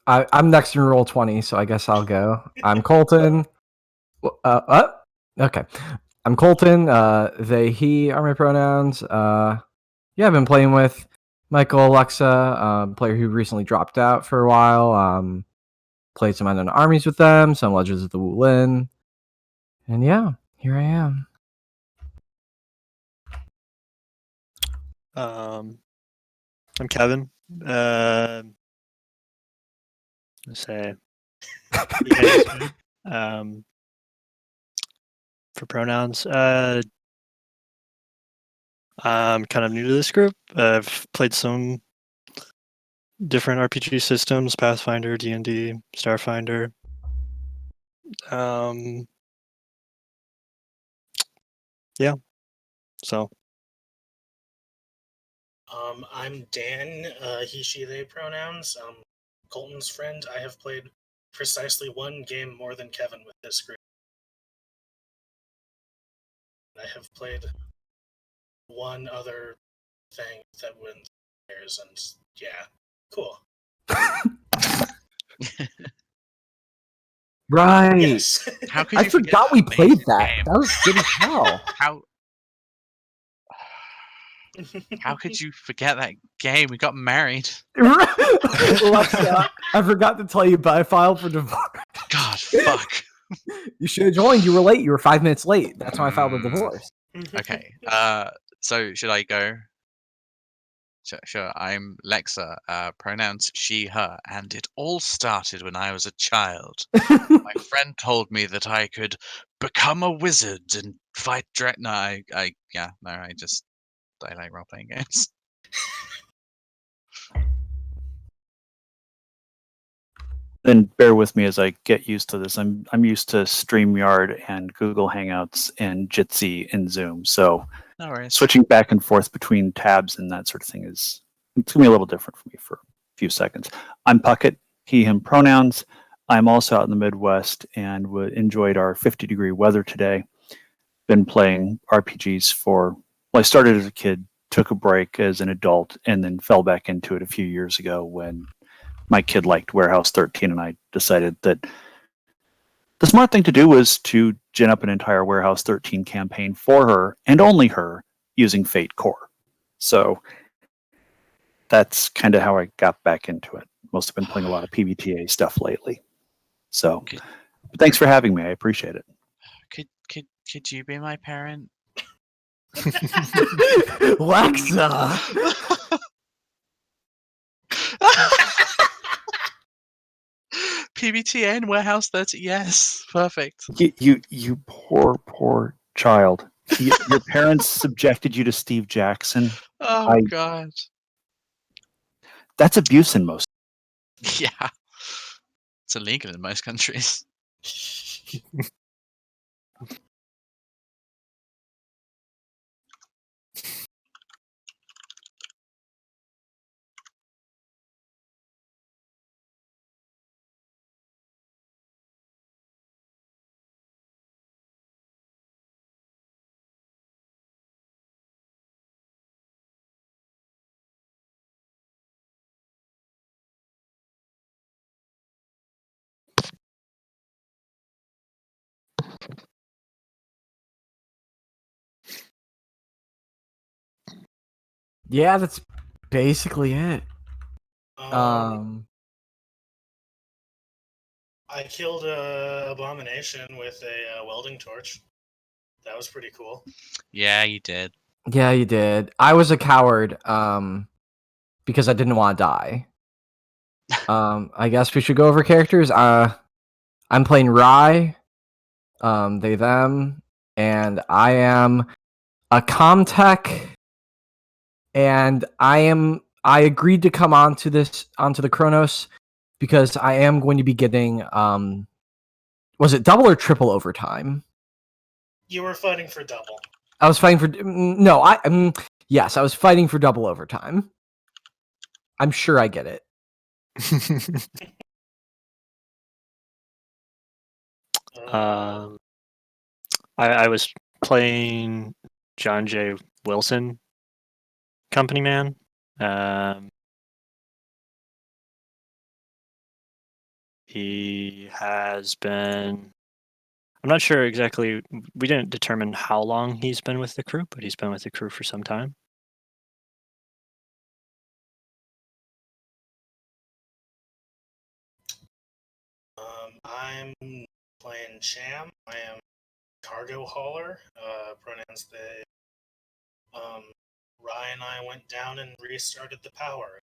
I'm next in roll 20, so I guess I'll go. I'm Colton. Okay. I'm Colton. They, he are my pronouns. Yeah, I've been playing with Michael, Alexa, player who recently dropped out for a while. Played some Unknown Armies with them, some Legends of the Wu Lin. And yeah, here I am. I'm Kevin. Let's say for pronouns. I'm kind of new to this group. I've played some different RPG systems: Pathfinder, D&D, Starfinder. Yeah. So. I'm Dan. He, she, they pronouns. Colton's friend. I have played precisely one game more than Kevin with this group. I have played one other thing that wins theirs, and yeah, cool. Right. Yes. How could I you forgot we played that. game? That was good as hell. How could you forget that game? We got married. Alexa, I forgot to tell you, but I filed for divorce. God, fuck. You should have joined. You were late. You were 5 minutes late. That's why I filed the divorce. Okay. So should I go? Sure. I'm Lexa. Pronouns she, her, and it all started when I was a child. My friend told me that I could become a wizard and fight No, I like role playing games. Then bear with me as I get used to this. I'm used to StreamYard and Google Hangouts and Jitsi and Zoom. So no worries. Switching back and forth between tabs and that sort of thing it's gonna be a little different for me for a few seconds. I'm Puckett, he, him pronouns. I'm also out in the Midwest and enjoyed our 50-degree weather today. Been playing RPGs I started as a kid, took a break as an adult, and then fell back into it a few years ago when my kid liked Warehouse 13, and I decided that the smart thing to do was to gin up an entire Warehouse 13 campaign for her, and only her, using Fate Core. So that's kind of how I got back into it. Most have been playing a lot of PBTA stuff lately. So thanks for having me. I appreciate it. Could you be my parent? Lexa! PBTA and Warehouse 30. Yes, perfect. You poor child. Your parents subjected you to Steve Jackson. Oh God. That's abuse in most. Yeah, it's illegal in most countries. Yeah, that's basically it. I killed a abomination with a welding torch. That was pretty cool. Yeah, you did. Yeah, you did. I was a coward because I didn't want to die. I guess we should go over characters. I'm playing Rye, they, them, and I am a Comtech, and I agreed to come onto the Chronos because I am going to be getting was it double or triple overtime? You were fighting for double. I was fighting for yes, I was fighting for double overtime. I'm sure I get it. I was playing John J. Wilson company man. He has been. I'm not sure exactly. We didn't determine how long he's been with the crew, but he's been with the crew for some time. I'm playing Sham. I am cargo hauler. Pronouns they. Ryan and I went down and restarted the power.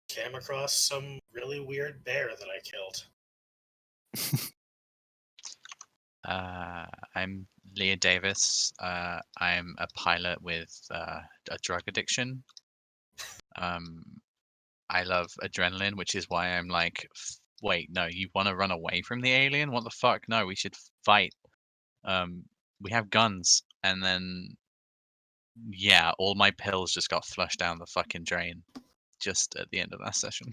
Came across some really weird bear that I killed. I'm Leah Davis. I'm a pilot with a drug addiction. I love adrenaline, which is why I'm like, wait, no, you want to run away from the alien? What the fuck? No, we should fight. We have guns, and then yeah, all my pills just got flushed down the fucking drain just at the end of that session.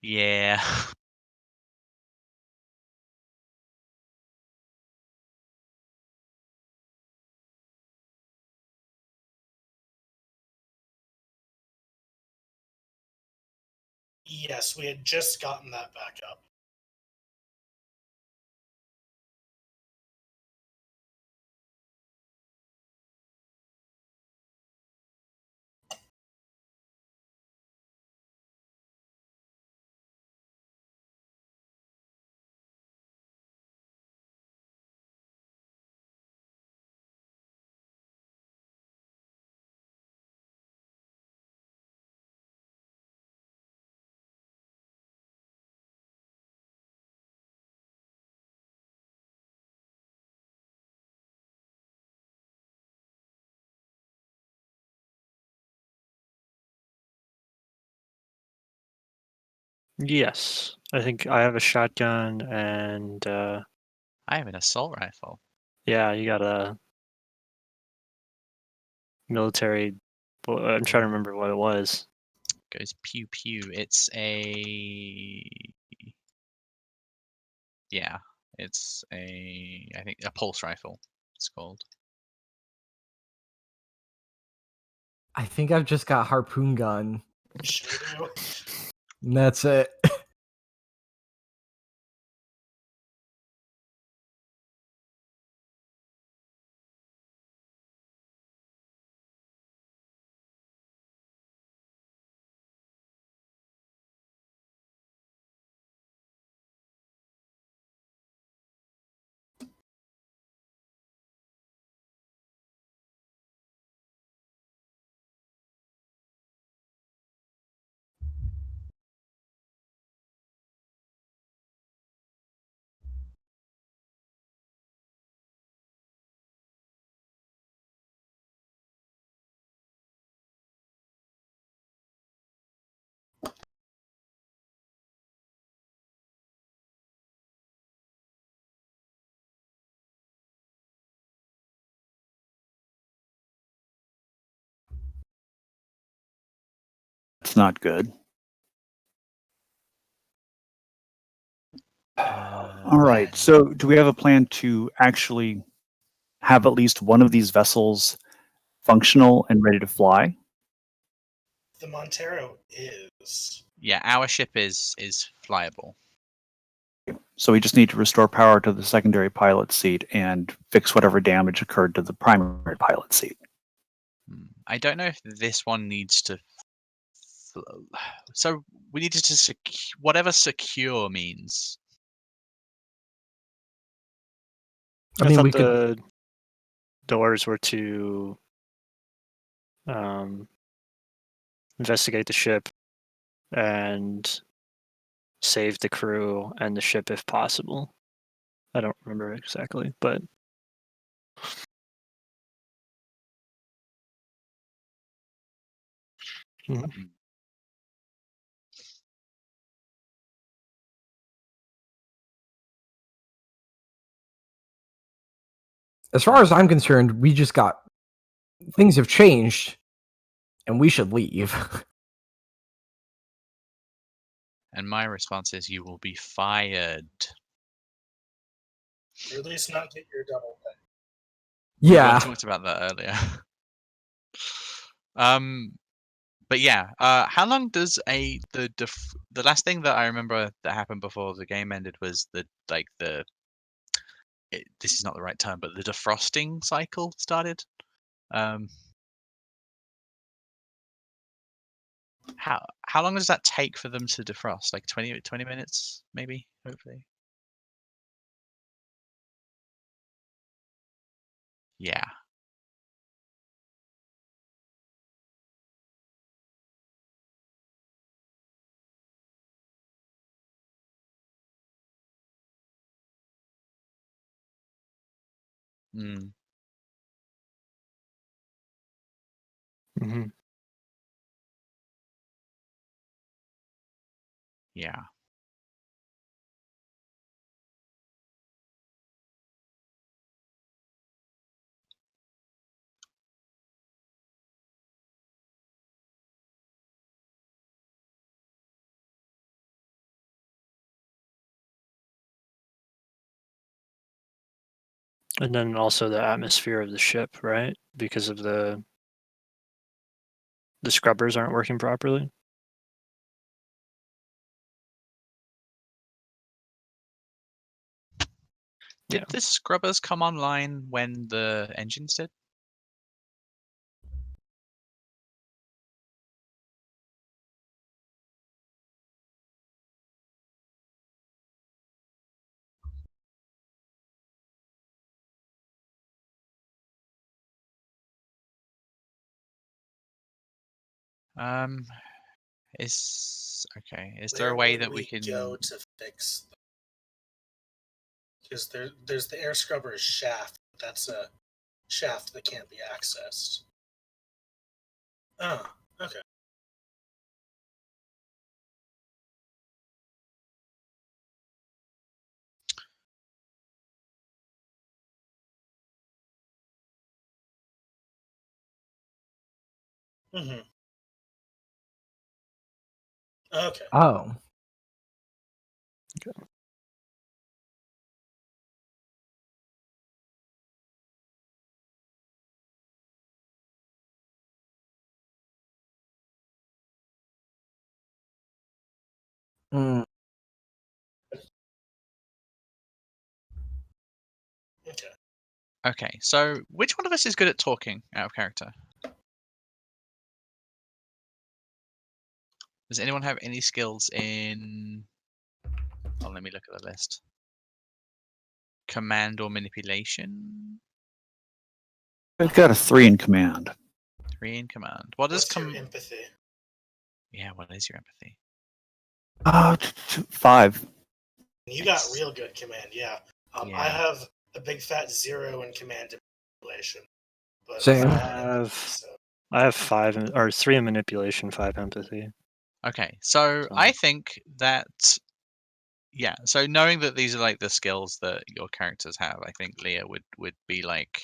Yeah. Yes, we had just gotten that back up. Yes, I think I have a shotgun, and I have an assault rifle. yeah, you got a military. Well, I'm trying to remember what it was. Goes pew pew. It's a yeah. It's I think a pulse rifle. It's called. I think I've just got harpoon gun. Sure do. And that's it. It's not good. All right. So, do we have a plan to actually have at least one of these vessels functional and ready to fly? The Montero is. Yeah, our ship is flyable. So we just need to restore power to the secondary pilot seat and fix whatever damage occurred to the primary pilot seat. I don't know if this one needs to. So we needed to whatever secure means. I mean, thought we could. the doors were to investigate the ship and save the crew and the ship if possible. I don't remember exactly, but As far as I'm concerned, we just got things have changed, and we should leave. And my response is, you will be fired. Or at least not get your double pay. Yeah. talked about that earlier. But yeah, how long does the last thing that I remember that happened before the game ended was this is not the right term, but the defrosting cycle started. How long does that take for them to defrost? Like 20 minutes, maybe, hopefully. Yeah. Mm, Hmm. yeah. And then also the atmosphere of the ship, right? Because of the scrubbers aren't working properly. Did Yeah. the scrubbers come online when the engines did? Is there a Where way would that we we can? go to fix? Because there's the air scrubber shaft. That's a shaft that can't be accessed. Oh, okay. Mm-hmm. Okay. Oh. Mm. Okay. Okay, so which one of us is good at talking out of character? Does anyone have any skills in? Oh, let me look at the list. Command or manipulation? I've got a 3 in command. 3 in command. What does What's your empathy? Yeah, what is your empathy? 5. You got Nice. real good command, yeah. I Yeah. have a big fat 0 in command and manipulation, but Same. 5 in empathy, so. I have 3 in manipulation, 5 empathy. Okay, so So- I think that yeah, so knowing that these are like the skills that your characters have, I think Leah would be like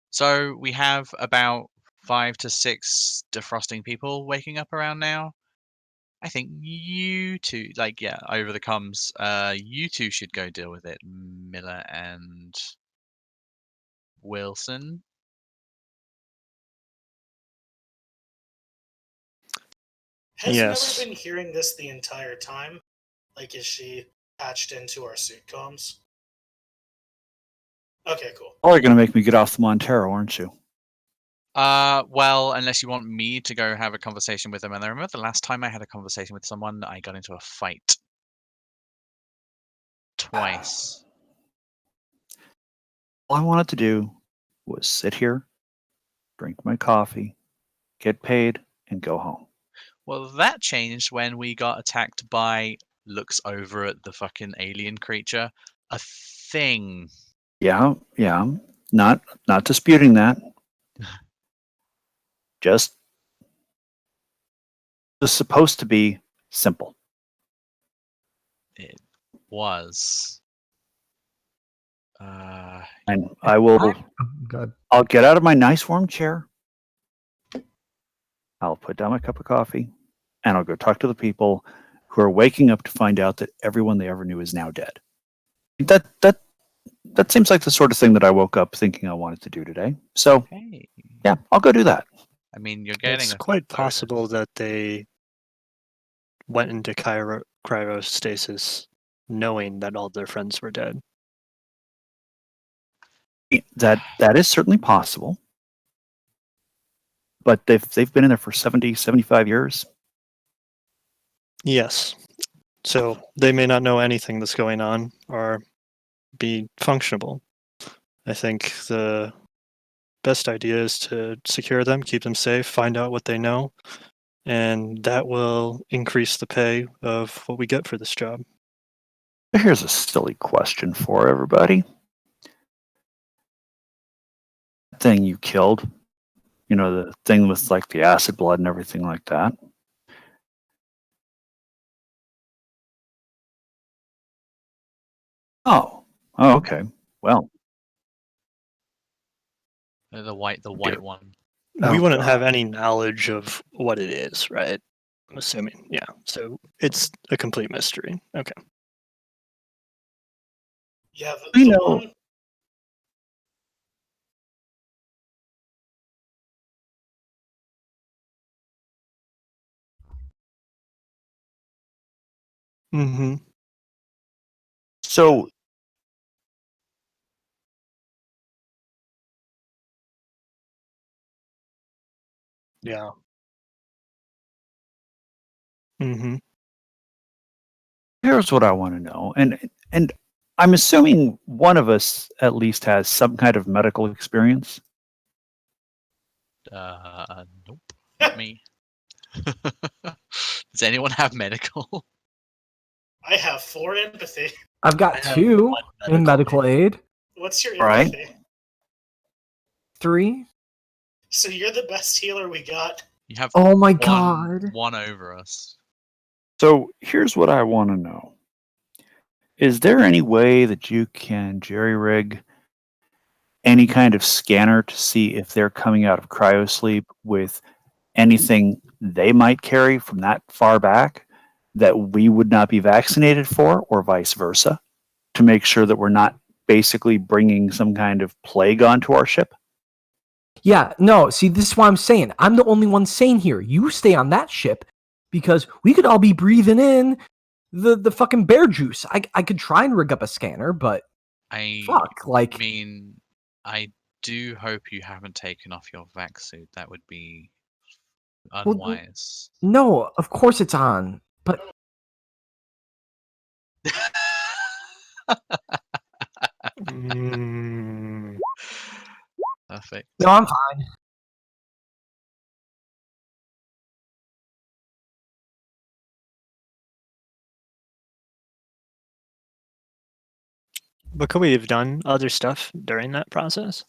so we have about 5 to 6 defrosting people waking up around now. I think you two, like, yeah, over the comms, you two should go deal with it, Miller and Wilson. Has Yes. Miller been hearing this the entire time? Like, is she patched into our suit comms? Okay, cool. Oh, you're going to make me get off the Montero, aren't you? Well, unless you want me to go have a conversation with them. And I remember the last time I had a conversation with someone, I got into a fight twice. All I wanted to do was sit here, drink my coffee, get paid, and go home. Well, that changed when we got attacked by looks over at the fucking alien creature, a thing. Yeah, not disputing that. Just it's supposed to be simple. It was. And I will. Oh, God. I'll get out of my nice warm chair. I'll put down my cup of coffee, and I'll go talk to the people who are waking up to find out that everyone they ever knew is now dead. that seems like the sort of thing that I woke up thinking I wanted to do today. So Hey, yeah, I'll go do that. I mean, you're getting It's a quite bonus. possible that they went into cryostasis knowing that all their friends were dead. That is certainly possible. But they've been in there for 70, 75 years. Yes. So they may not know anything that's going on or be functionable. I think the best idea is to secure them, keep them safe, find out what they know, and that will increase the pay of what we get for this job. Here's a silly question for everybody. Thing you killed, the thing with like the acid blood and everything like that. Oh, okay. Well, The white Dear. one. We Oh, wouldn't God. have any knowledge of what it is, right? I'm assuming. Yeah. So it's a complete mystery. Okay. Yeah, We the know. one. Mm-hmm. So Yeah. Mm-hmm. here's what I want to know, and I'm assuming one of us at least has some kind of medical experience. Nope, not me. Does anyone have medical? I have 4 empathy. I've got I have 2 one in medical aid. What's your All right. empathy? 3. So you're the best healer we got. You have Oh my god. one over us. So here's what I want to know. Is there any way that you can jerry-rig any kind of scanner to see if they're coming out of cryosleep with anything they might carry from that far back that we would not be vaccinated for, or vice versa, to make sure that we're not basically bringing some kind of plague onto our ship? Yeah, no, see, this is what I'm saying. I'm the only one sane here. You stay on that ship because we could all be breathing in the fucking bear juice. I could try and rig up a scanner, but fuck, like, mean, I do hope you haven't taken off your vac suit. That would be unwise. no, of course it's on, but Mm. Perfect. no, I'm fine. But could we have done other stuff during that process?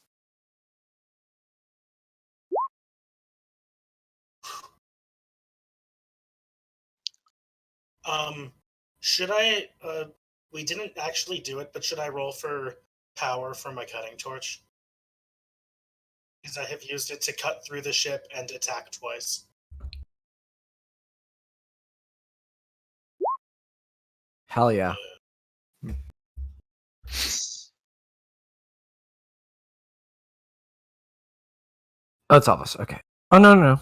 Should I? We didn't actually do it, but should I roll for power for my cutting torch? Because I have used it to cut through the ship and attack twice. Hell yeah. Oh, it's all of us. Okay. Oh, no.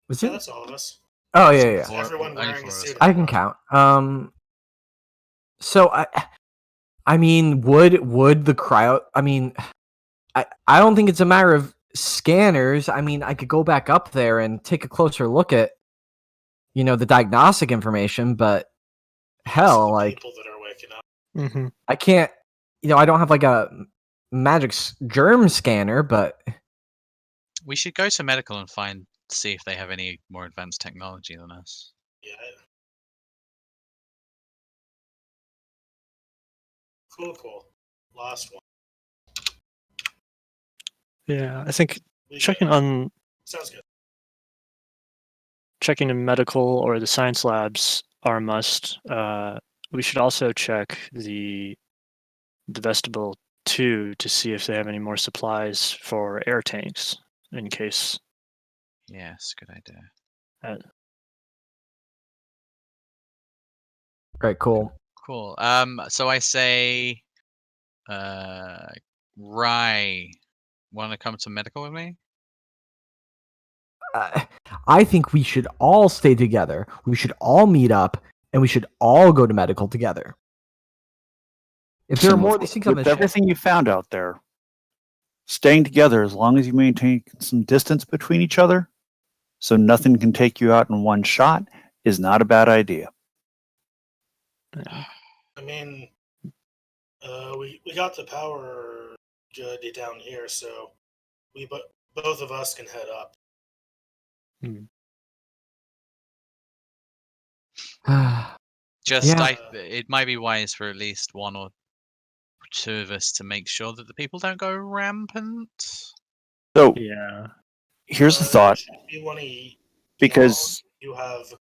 Was Yeah, it? that's all of us. Oh, yeah. Is everyone only wearing for a us. suit? I can count. So I mean, would the cryo? I mean, I don't think it's a matter of scanners. I mean, I could go back up there and take a closer look at, the diagnostic information, but hell, the like, people that are waking up. Mm-hmm. I can't. I don't have like a magic germ scanner, but We should go to medical and see if they have any more advanced technology than us. Yeah. Cool. Last one. Yeah, I think We checking good. on Sounds good. checking in medical or the science labs are a must. We should also check the vestibule too to see if they have any more supplies for air tanks in case. Yes, good idea. right, cool. Cool. So I say Rye, want to come to medical with me? I think we should all stay together. We should all meet up, and we should all go to medical together. If there are more of these things on the with ship, everything you found out there, staying together as long as you maintain some distance between each other, so nothing can take you out in one shot, is not a bad idea. I mean, we got the power good down here, so both of us can head up. Just Yeah. it might be wise for at least one or two of us to make sure that the people don't go rampant. So Yeah. here's a thought, Should be one of you, because you have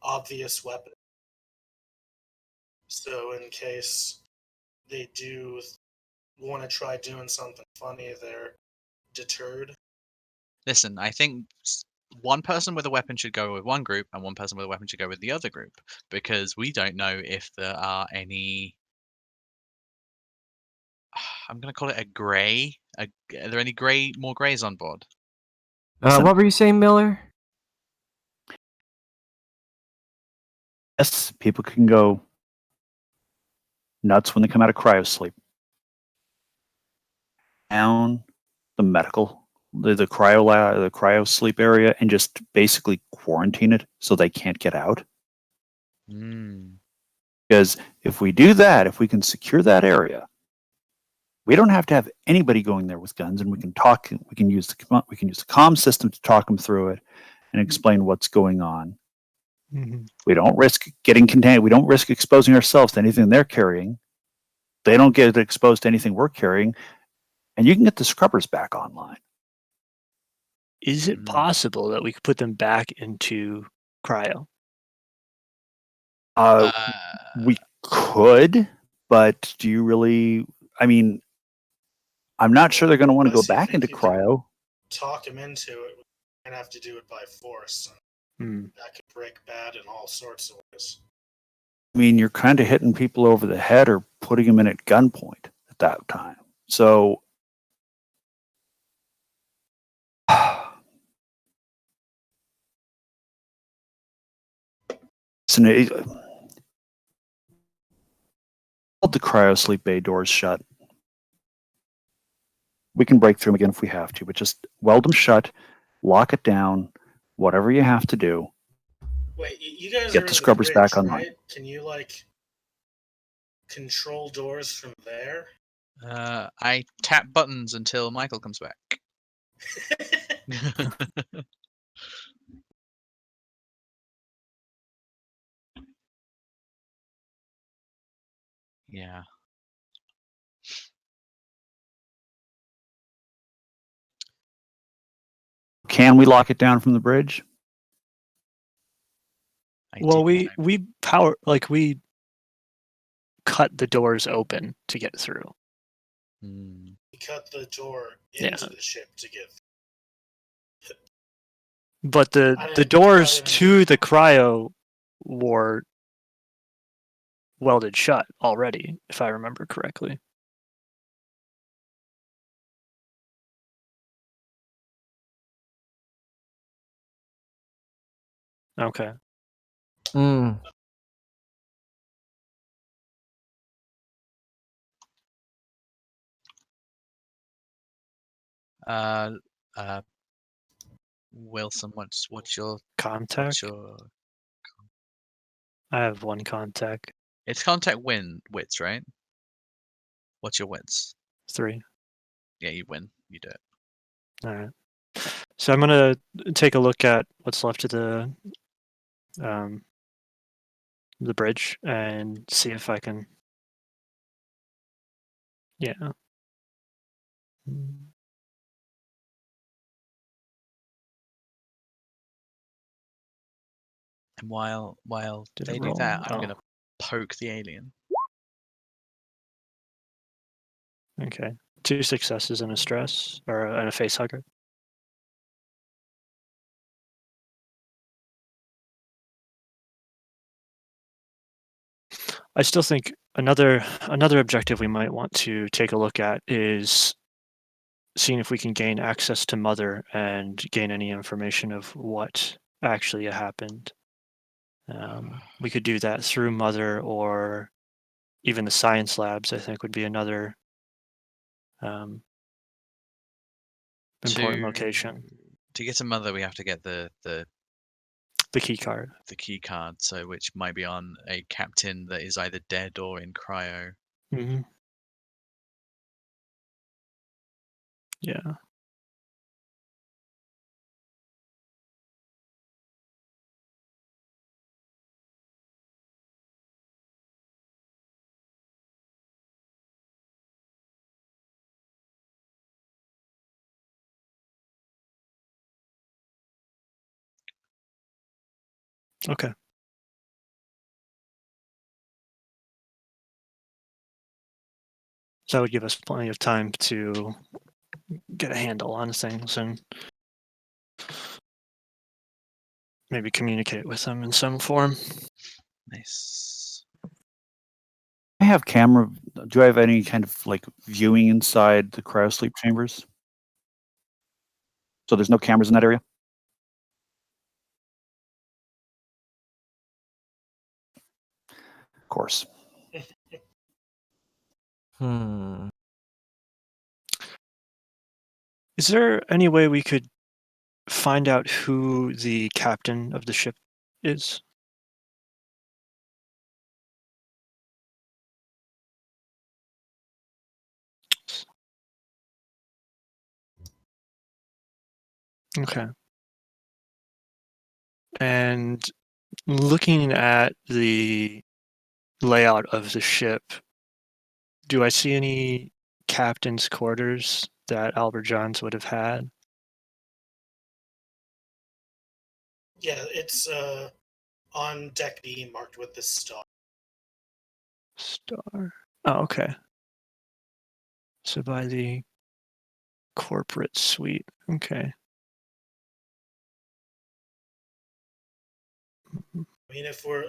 obvious weapons. So in case they do want to try doing something funny, they're deterred. Listen, I think one person with a weapon should go with one group, and one person with a weapon should go with the other group, because we don't know if there are any. I'm going to call it a grey. Are there any more greys on board? what were you saying, Miller? yes, people can go nuts when they come out of cryo sleep. Down the cryo sleep area, and just basically quarantine it so they can't get out. Because if we do that, if we can secure that area, we don't have to have anybody going there with guns, and we can talk. We can use the comm system to talk them through it and explain what's going on. We don't risk getting contained. We don't risk exposing ourselves to anything they're carrying. They don't get exposed to anything we're carrying, and you can get the scrubbers back online. Is it possible that we could put them back into cryo? We could, but do you really? I mean, I'm not sure they're going to want to go Unless you back think into you can cryo. Talk them into it. We're gonna have to do it by force. That could break bad in all sorts of ways. I mean, you're kind of hitting people over the head or putting them in at gunpoint at that time. So, hold the cryo sleep bay doors shut. We can break through them again if we have to, but just weld them shut, lock it down, whatever you have to do. Wait, you guys Get are the in scrubbers bridge, back online. right? Can you control doors from there? I tap buttons until Michael comes back. Yeah. Can we lock it down from the bridge? Well, we cut the doors open to get through. You cut the door into the ship to get. But the doors to the cryo were welded shut already, if I remember correctly. Okay. Wilson, what's your contact? I have one contact. It's contact wits, right? What's your wits? 3. Yeah, you win. You do it. All right. So I'm gonna take a look at what's left of the bridge and see if I can. Yeah. And while Did they it do roll? that, I'm Oh. gonna poke the alien. Okay. 2 successes and a stress, or and a face hugger. I still think another objective we might want to take a look at is seeing if we can gain access to Mother and gain any information of what actually happened. We could do that through Mother, or even the science labs, I think, would be another important location. To get to Mother, we have to get the key card. The key card, so which might be on a captain that is either dead or in cryo. Mm-hmm. Yeah. Okay. So that would give us plenty of time to get a handle on things and maybe communicate with them in some form. Nice. I have camera. Do I have any kind of like viewing inside the cryosleep chambers? So there's no cameras in that area? Of course. Is there any way we could find out who the captain of the ship is? Okay. And looking at the layout of the ship, do I see any captain's quarters that Albert Johns would have had? Yeah, it's on deck B, marked with the star. Star. Oh, okay. So by the corporate suite. Okay. I mean,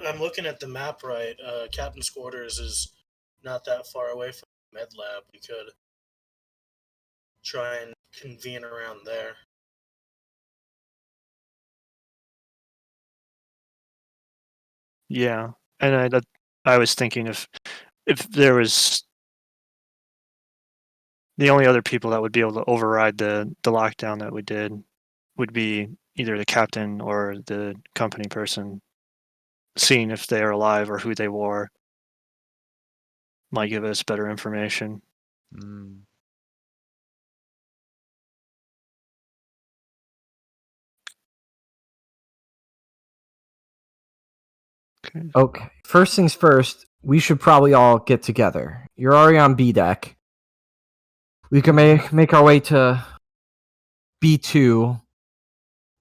I'm looking at the map right, captain's quarters is not that far away from the med lab. We could try and convene around there. Yeah, and I was thinking if there was the only other people that would be able to override the lockdown that we did would be either the captain or the company person. Seeing if they are alive or who they were might give us better information. Mm. Okay. First things first, we should probably all get together. You're already on B deck. We can make our way to B2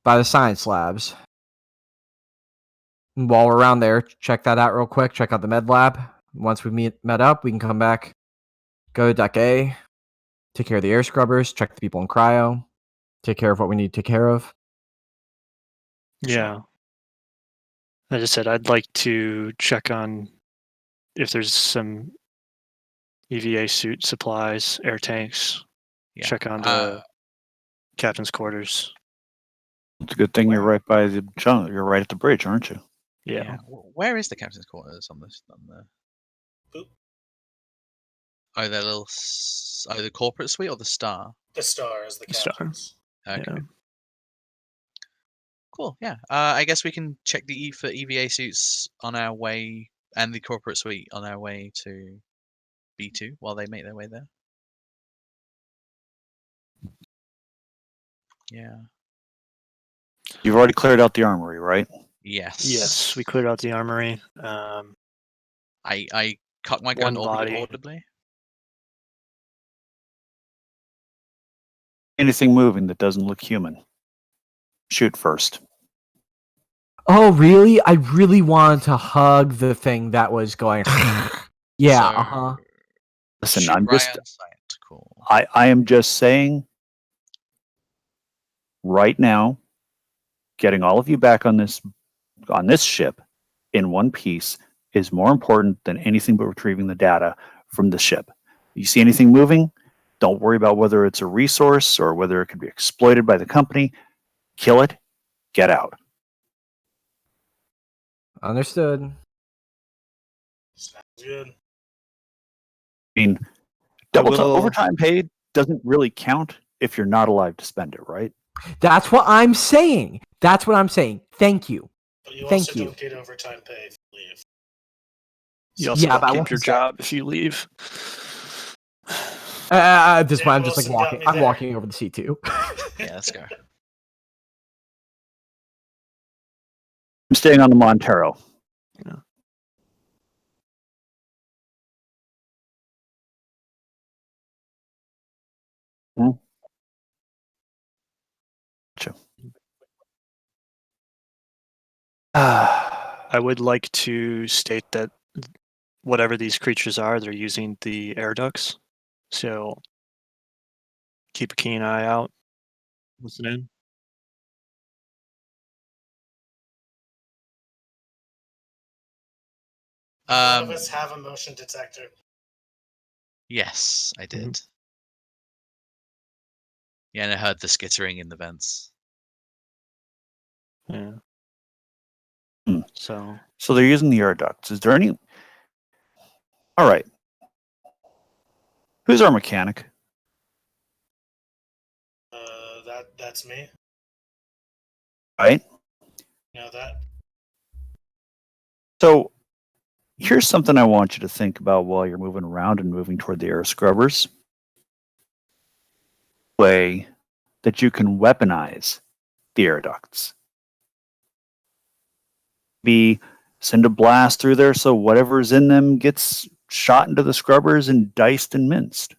by the science labs. And while we're around there, check that out real quick. Check out the med lab. Once we met up, we can come back, go to deck A, take care of the air scrubbers, check the people in cryo, take care of what we need to take care of. Yeah. As I said, I'd like to check on if there's some EVA suit supplies, air tanks. Yeah. Check on the captain's quarters. It's a good thing you're right by the junk. You're right at the bridge, aren't you? Yeah. Where is the captain's quarters on this? Oop. Oh, their little. The corporate suite or the star? The star is the captain's. Okay. Yeah. Cool. Yeah. I guess we can check for EVA suits on our way, and the corporate suite on our way to B2 while they make their way there. Yeah. You've already cleared out the armory, right? Yes. Yes, we cleared out the armory. I cut my gun One body. audibly. Anything moving that doesn't look human, shoot first. Oh, really? I really wanted to hug the thing that was going. Yeah. So, Listen, shoot I'm right just. on sight. Cool. I am just saying. Right now, getting all of you back on this ship in one piece is more important than anything but retrieving the data from the ship. You see anything moving, don't worry about whether it's a resource or whether it could be exploited by the company. Kill it, get out. Understood. Sounds good. I mean, I double will- overtime paid doesn't really count if you're not alive to spend it, right? That's what I'm saying. That's what I'm saying. Thank you. But you Thank also you. don't get overtime pay if you leave. You also Yeah, but I don't won't keep your be sad. job if you leave. At this Yeah, point, I'm just like Wilson got walking. me I'm there. walking over the C2. Yeah, let's go. I'm staying on the Montero. I would like to state that whatever these creatures are, they're using the air ducts. So keep a keen eye out. Listen in. None of us have a motion detector. Yes, I did. Yeah, and I heard the skittering in the vents. Yeah. Hmm. So So they're using the air ducts. Is there any? All right. Who's our mechanic? That's me. Right. You know that. So here's something I want you to think about while you're moving around and moving toward the air scrubbers. Way that you can weaponize the air ducts. Send a blast through there so whatever's in them gets shot into the scrubbers and diced and minced.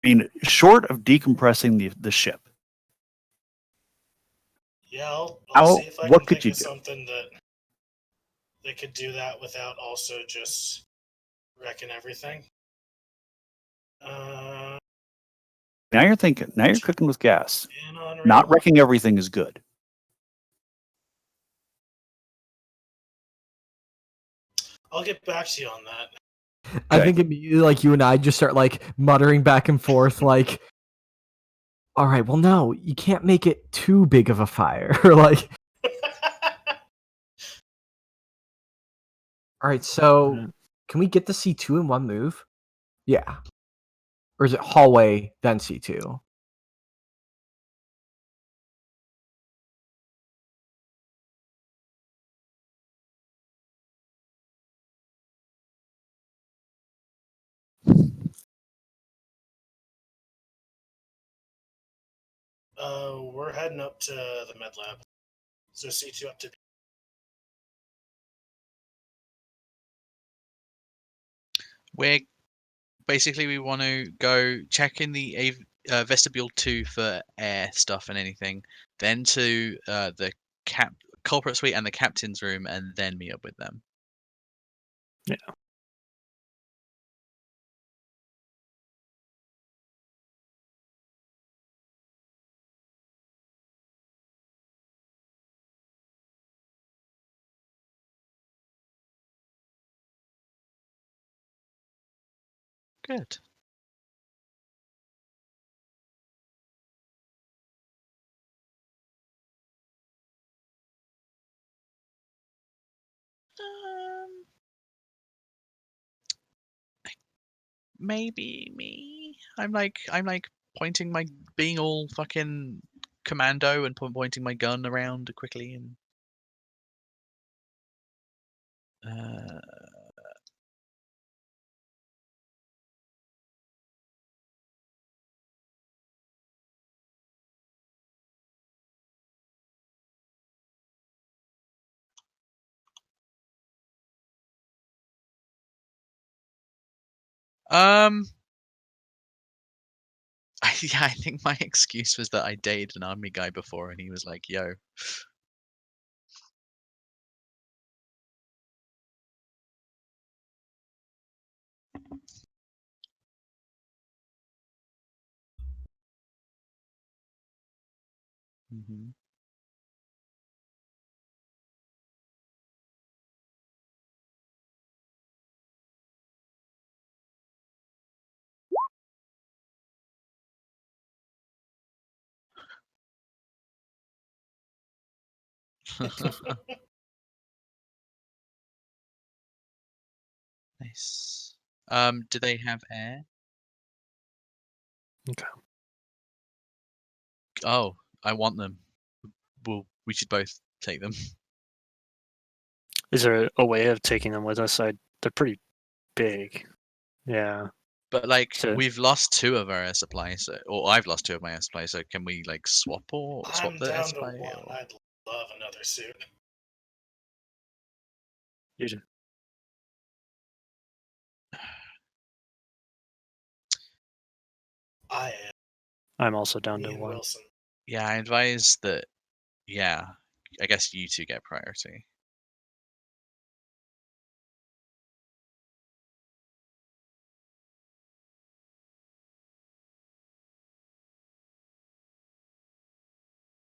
I mean, short of decompressing the ship. Yeah, I'll How- see if I what can could think you of do? something that could do that without also just wrecking everything. Now you're thinking. Now you're cooking with gas. And on Not rail. wrecking everything is good. I'll get back to you on that. I Okay. think immediately, like you and I just start like muttering back and forth, like, "All right, well, no, you can't make it too big of a fire." Or like, all right, so Mhm. can we get the C2 in one move? Yeah. Or is it hallway then C2? We're heading up to the med lab. So C2 up to. We're basically we want to go check in the vestibule 2 for air stuff and anything, then to the culprit suite and the captain's room, and then meet up with them. Yeah. Good. Maybe me. I'm like pointing my being all fucking commando and pointing my gun around quickly and yeah, I think my excuse was that I dated an army guy before and he was like, "Yo." Nice. Do they have air? Okay. Oh, I want them. Well, we should both take them. Is there a way of taking them with us? They're pretty big. Yeah. But like, So we've lost 2 of our air supplies, or I've lost 2 of my air supplies. So can we like swap I'm the air down to supply? one. Or... I'd love another suit. you do. I am I'm also down me to and one. Wilson. Yeah, I advise that. Yeah, I guess you 2 get priority.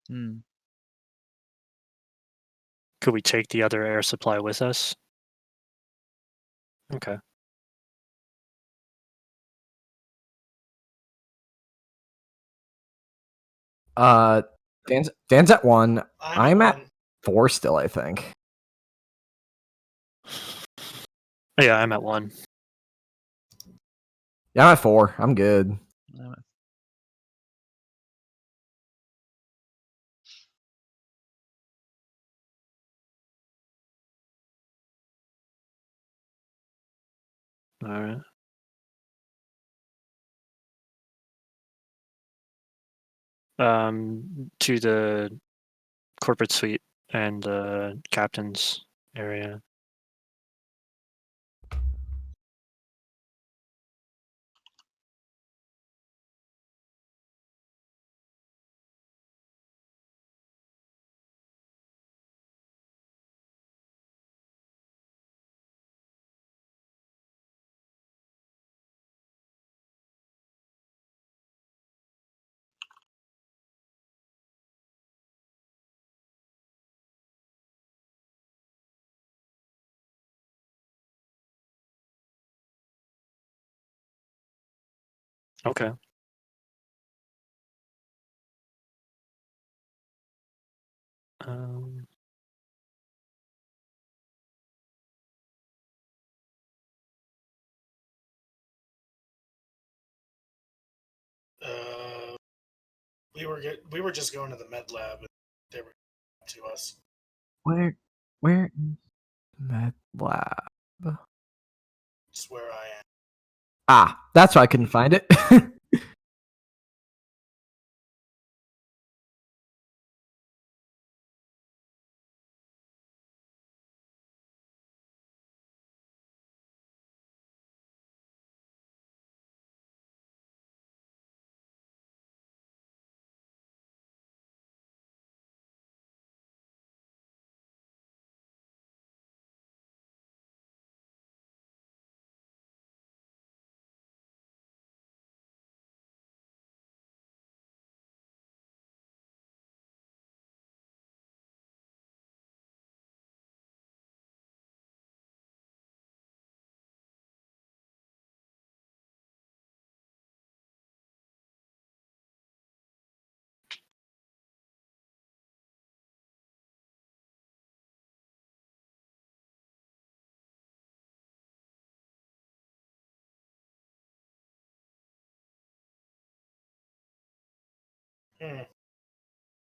Hmm. Could we take the other air supply with us? Okay. Dan's at 1. I'm at one. 4 still, I think. Yeah, I'm at 1. Yeah, I'm at 4. I'm good. All right. To the corporate suite and the captain's area. Okay. Um, We were just going to the med lab. And they were to us. Where is that lab? It's where I am. Ah, that's why I couldn't find it.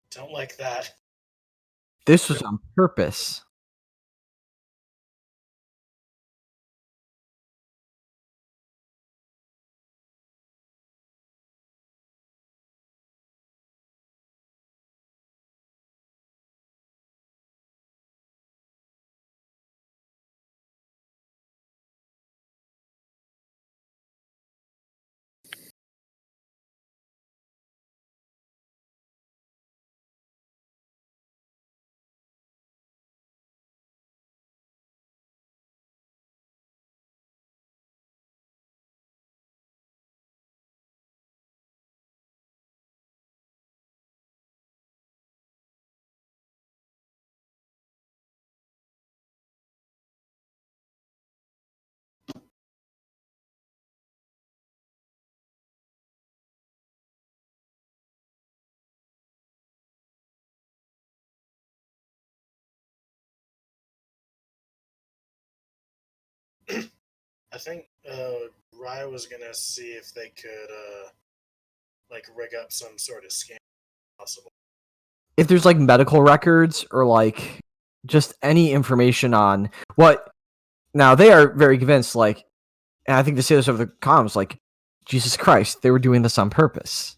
Don't like that. This was on purpose. I think Rye was gonna see if they could like rig up some sort of scam possible. If there's like medical records or like just any information on what. Now they are very convinced, like, and I think they say this over the comms, like, Jesus Christ, they were doing this on purpose.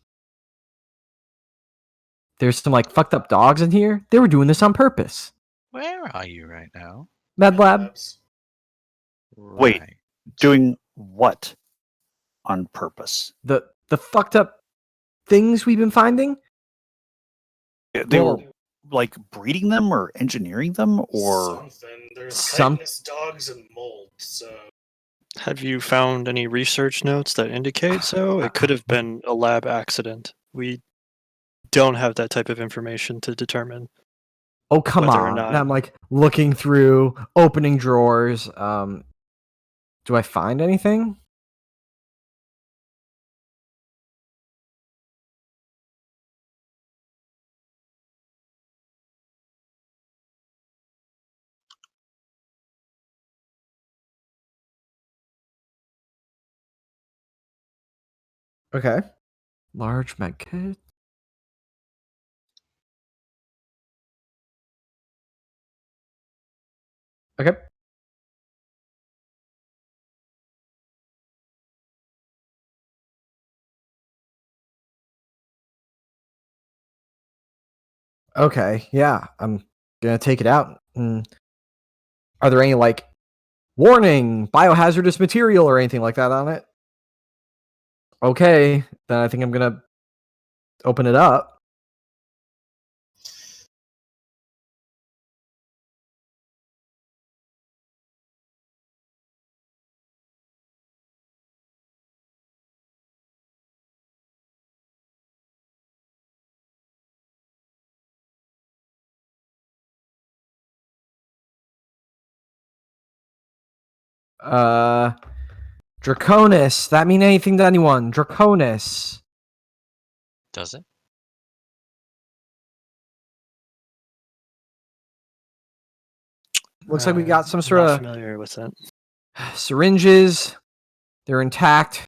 There's some like fucked up dogs in here. They were doing this on purpose. Where are you right now? Med lab. Labs. Wait. Right. Doing what on purpose? The fucked up things we've been finding. They Well, were like breeding them or engineering them, or Something. There's Some- chitinous dogs and mold, so Have you found any research notes that indicate so? It could have been a lab accident. We don't have that type of information to determine. Oh come Whether or on! not- And I'm like looking through, opening drawers. Do I find anything? Okay. Large med kit. Okay. Okay, yeah, I'm gonna take it out. Are there any like warning, biohazardous material or anything like that on it? Okay, then I think I'm gonna open it up. Uh, Draconis. That mean anything to anyone? Draconis. Does it? Looks like we got some sort not of familiar with that. syringes. They're intact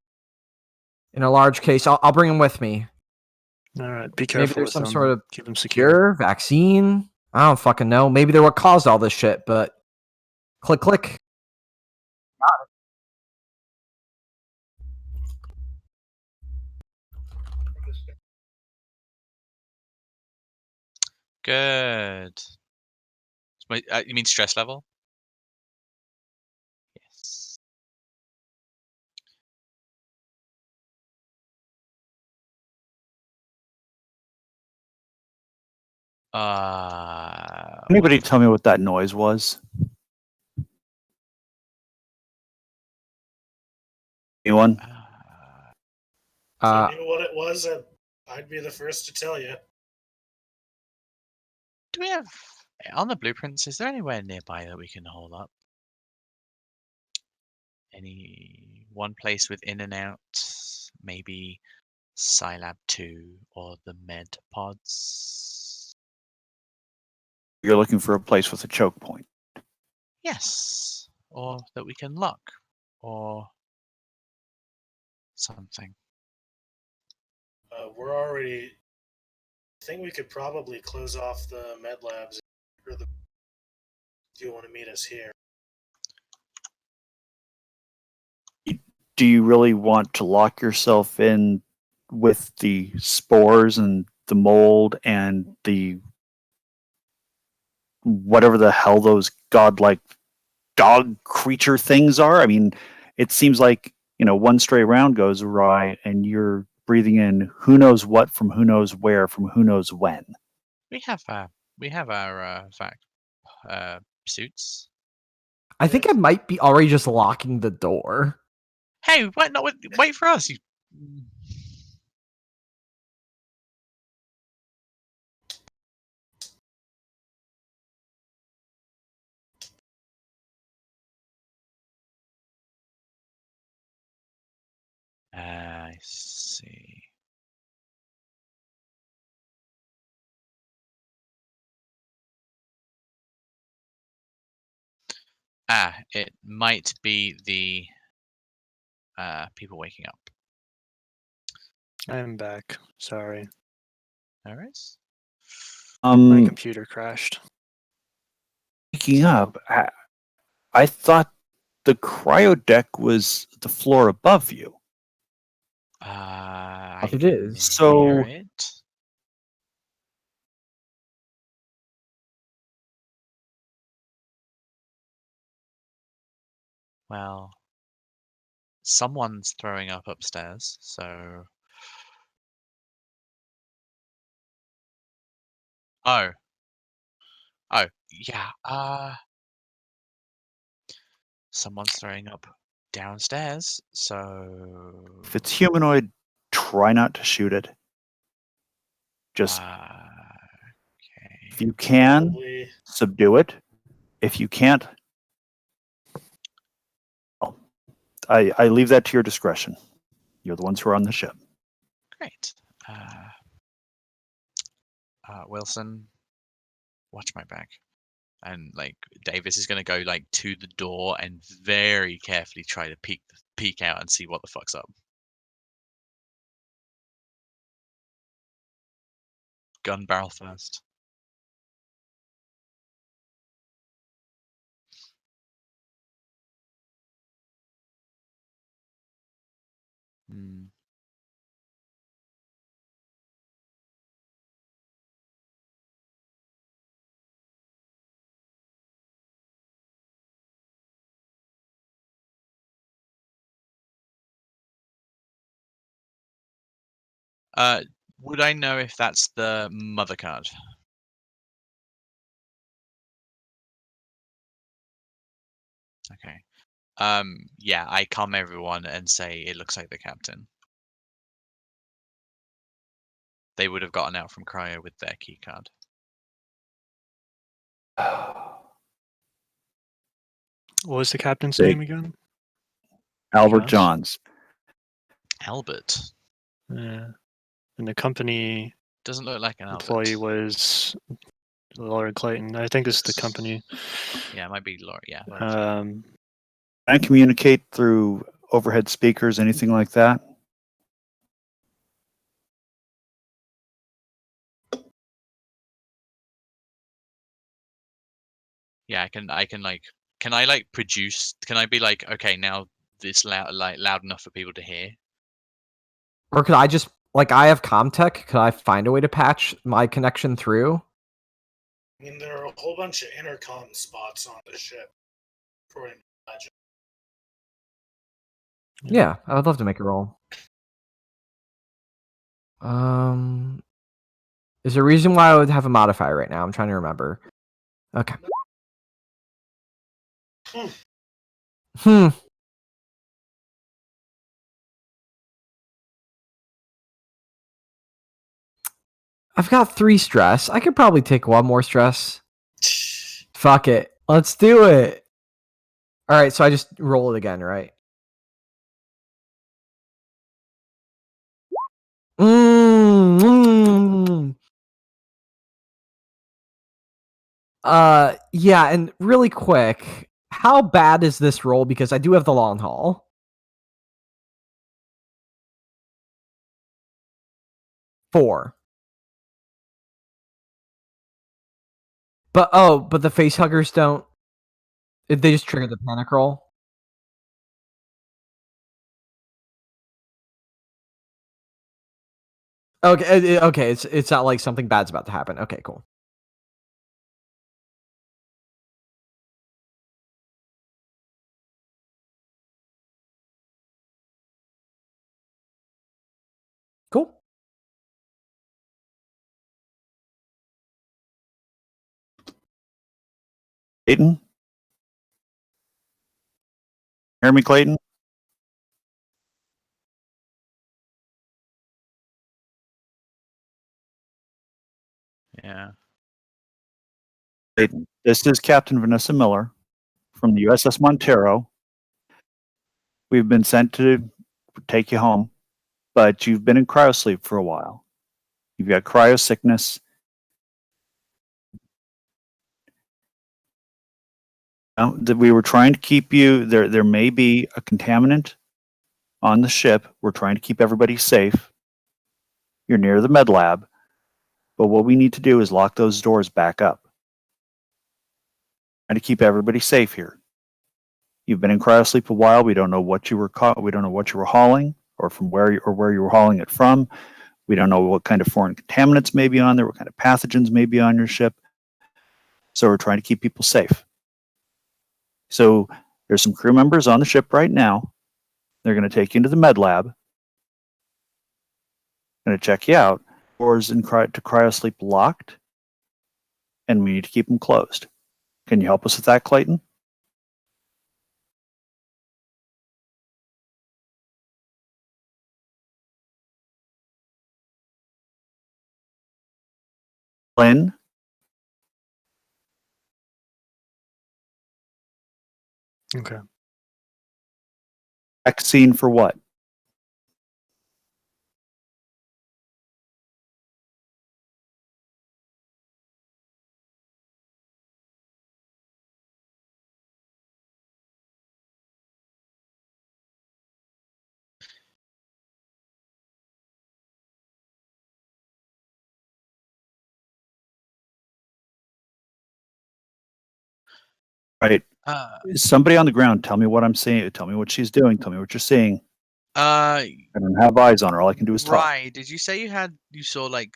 in a large case. I'll bring them with me. All right, be Maybe careful there's with some them. sort of Keep them secure. cure, vaccine. I don't fucking know. Maybe they're what caused all this shit. But click, click. Good. You mean stress level? Yes. anybody tell me what that noise was? Anyone? if I knew what it was, I'd be the first to tell you. Do we have on the blueprints? Is there anywhere nearby that we can hold up? Any one place with in and out? Maybe Scilab 2 or the med pods? You're looking for a place with a choke point. Yes, or that we can lock, or something. We're already. I think we could probably close off the med labs. Or the. Do you want to meet us here? Do you really want to lock yourself in with the spores and the mold and the whatever the hell those godlike dog creature things are? I mean, it seems like, one stray round goes awry and you're breathing in who knows what from who knows where from who knows when. We have our suits. I think I might be already just locking the door. Hey, what? No, wait for us. I see. It might be the people waking up. I'm back. Sorry. All right. My computer crashed. Waking up, I thought the cryo deck was the floor above you. I What it can is. So- hear it. Well, someone's throwing up upstairs, so. Oh. Oh, yeah. Someone's throwing up downstairs, so. If it's humanoid, try not to shoot it. Just Okay. if you can, Probably. subdue it. If you can't, well, I leave that to your discretion. You're the ones who are on the ship. Great. Wilson, watch my back. And like Davis is gonna go like to the door and very carefully try to peek out and see what the fuck's up. Gun barrel first. Hmm. Would I know if that's the mother card? Okay. Yeah, I calm everyone and say it looks like the captain. They would have gotten out from cryo with their key card. What was the captain's They- name again? Albert Johns? Johns. Albert. Yeah. And the company Doesn't look like an employee Albert. was Laura Clayton. I think this is the company. Yeah, it might be Laura. Yeah. Laura Clayton. Can I communicate through overhead speakers, anything like that? Yeah, I can like, can I like produce? Can I be like, okay, now this loud enough for people to hear? Or could I just like I have Comtech? Could I find a way to patch my connection through? I mean, there are a whole bunch of intercom spots on the ship, according to legend. Yeah, I would love to make a roll. Is there a reason why I would have a modifier right now? I'm trying to remember. Okay. Hmm. I've got 3 stress. I could probably take 1 more stress. Fuck it. Let's do it. All right, so I just roll it again, right? Yeah, and really quick, how bad is this roll? Because I do have the long haul. Four. But the face huggers don't. They just trigger the panic roll. Okay, okay, it's not like something bad's about to happen. Okay, cool. Cool. Clayton? Hear me, Clayton? Yeah. Clayton, this is Captain Vanessa Miller from the USS Montero. We've been sent to take you home, but you've been in cryosleep for a while. You've got cryo sickness. That we were trying to keep you there. There may be a contaminant on the ship. We're trying to keep everybody safe. You're near the med lab. But what we need to do is lock those doors back up. And to keep everybody safe here. You've been in cryosleep a while. We don't know what you were we don't know what you were hauling, or from where you were hauling it from. We don't know what kind of foreign contaminants may be on there, what kind of pathogens may be on your ship. So we're trying to keep people safe. So there's some crew members on the ship right now. They're going to take you into the med lab. Going to check you out. Doors to cryosleep locked, and we need to keep them closed. Can you help us with that, Clayton? Lynn? Okay. Vaccine for what? Right. Somebody on the ground, tell me what I'm seeing. Tell me what she's doing. Tell me what you're seeing. I don't have eyes on her. All I can do is talk. Right. Did you say you saw like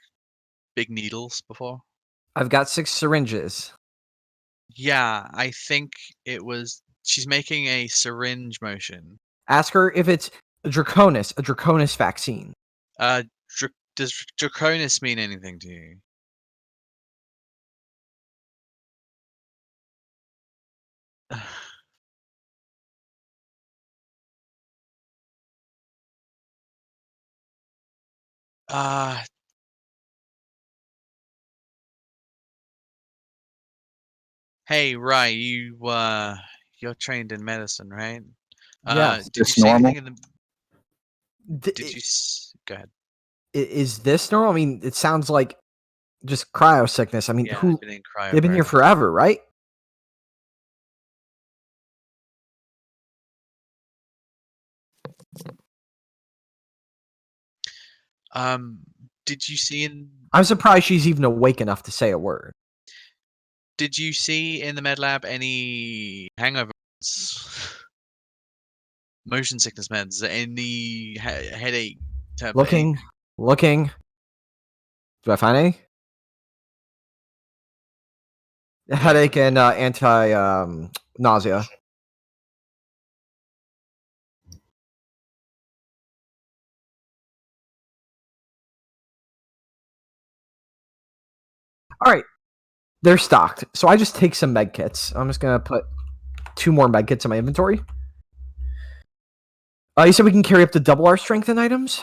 big needles before? I've got 6 syringes. Yeah, I think it was. She's making a syringe motion. Ask her if it's a Draconis vaccine. Does Draconis mean anything to you? Hey, Rye, you're trained in medicine, right? Yes. Did you This see normal? anything in the? Go ahead. Is this normal? I mean, it sounds like just cryo sickness. I mean, Yeah, who I've been in cryo they've been here forever, right? Did you see in? I'm surprised she's even awake enough to say a word. Did you see in the med lab any hangovers, motion sickness meds, any headache? Looking. Do I find any? Headache and anti nausea. All right, they're stocked. So I just take some med kits. I'm just gonna put 2 more med kits in my inventory. You said we can carry up to double our strength in items?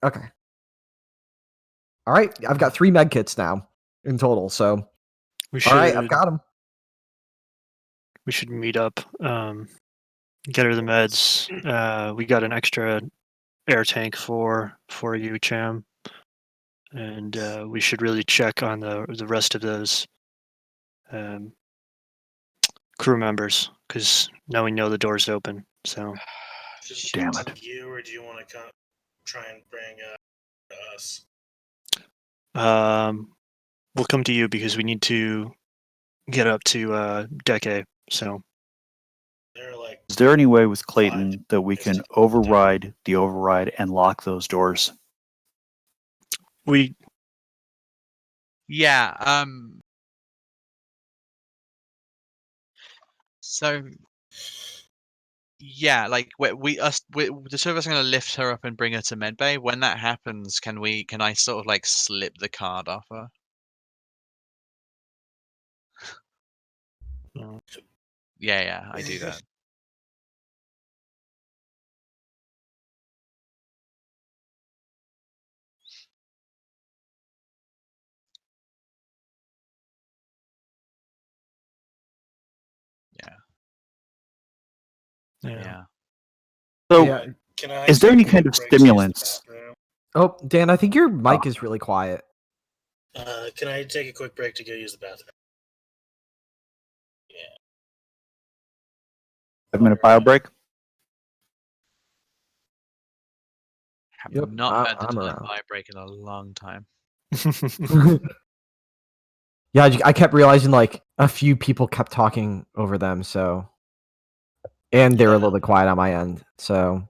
Okay. All right, I've got 3 med kits now in total. So All right, I've got them. We should meet up. Get her the meds. We got an extra air tank for you, Cham, and we should really check on the rest of those crew members, because now we know the door's open. So, Damn it. You, or do you want to try and bring us? we'll come to you because we need to get up to Deck A. So, is there any way with Clayton that we can override the override and lock those doors? Yeah. So. Yeah, like the two of us are gonna lift her up and bring her to medbay. When that happens, can I sort of like slip the card off her? Yeah, I do that. Yeah. So, Yeah. is there any kind of stimulants? Oh, Dan, I think your mic is really quiet. Can I take a quick break to go use the bathroom? Yeah. 5-minute bio break? Have Yep, not heard the I'm time around. vibrate in a long time. Yeah, I kept realizing like a few people kept talking over them, so and they were a little bit quiet on my end. So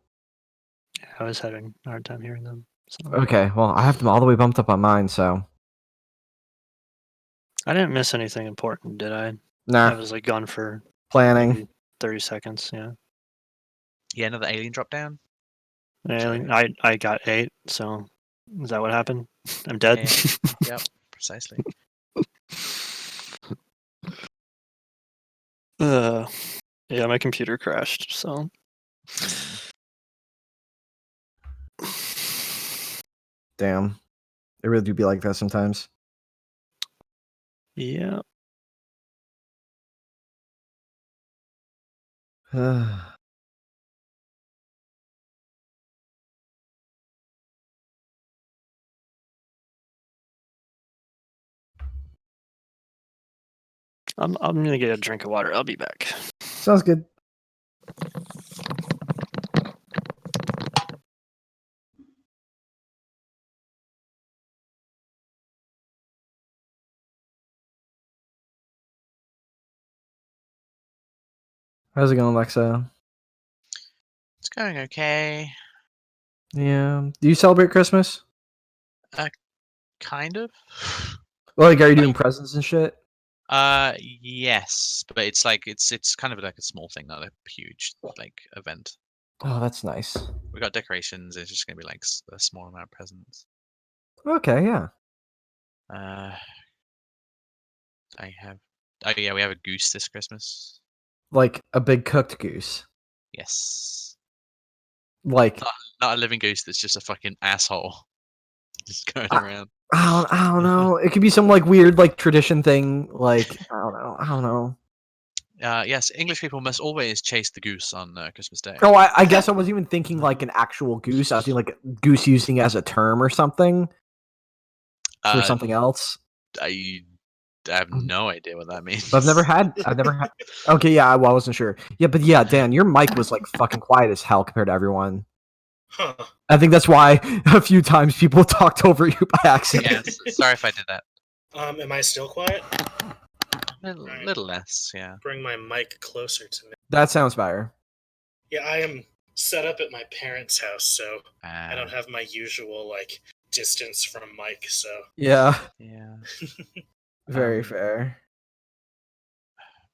I was having a hard time hearing them. So. okay, well I have them all the way bumped up on mine, so I didn't miss anything important, did I? nah. I was like gone for Planning. maybe 30 seconds. Yeah. Yeah, another alien drop down. I got 8. So is that what happened? I'm dead. Yeah. Yep, precisely. Yeah, my computer crashed. So. Damn. It really do be like that sometimes. Yeah. I'm gonna get a drink of water. I'll be back. Sounds good. How's it going, Alexa? It's going okay. Yeah. Do you celebrate Christmas? Kind of. Like, are you doing presents and shit? Yes, but it's like it's kind of like a small thing, not a huge like event. Oh, that's nice. We got decorations. It's just gonna be like a small amount of presents. Okay, yeah. I have. Oh yeah, we have a goose this Christmas. Like a big cooked goose. Yes. Like Not a living goose that's just a fucking asshole. Just going around. I don't know. It could be some like weird like tradition thing. Like I don't know. Yes, English people must always chase the goose on Christmas Day. Oh, I guess I wasn't even thinking like an actual goose. I was thinking like goose using as a term or something for something else. I have no idea what that means. I've never had. Okay, yeah, well, I wasn't sure. Yeah, but yeah, Dan, your mic was like fucking quiet as hell compared to everyone. Huh. I think that's why a few times people talked over you by accident. Yes, sorry if I did that. Am I still quiet? A little less, yeah. Bring my mic closer to me. That sounds better. Yeah, I am set up at my parents' house, so I don't have my usual like distance from Mike. So Yeah, Yeah. very fair.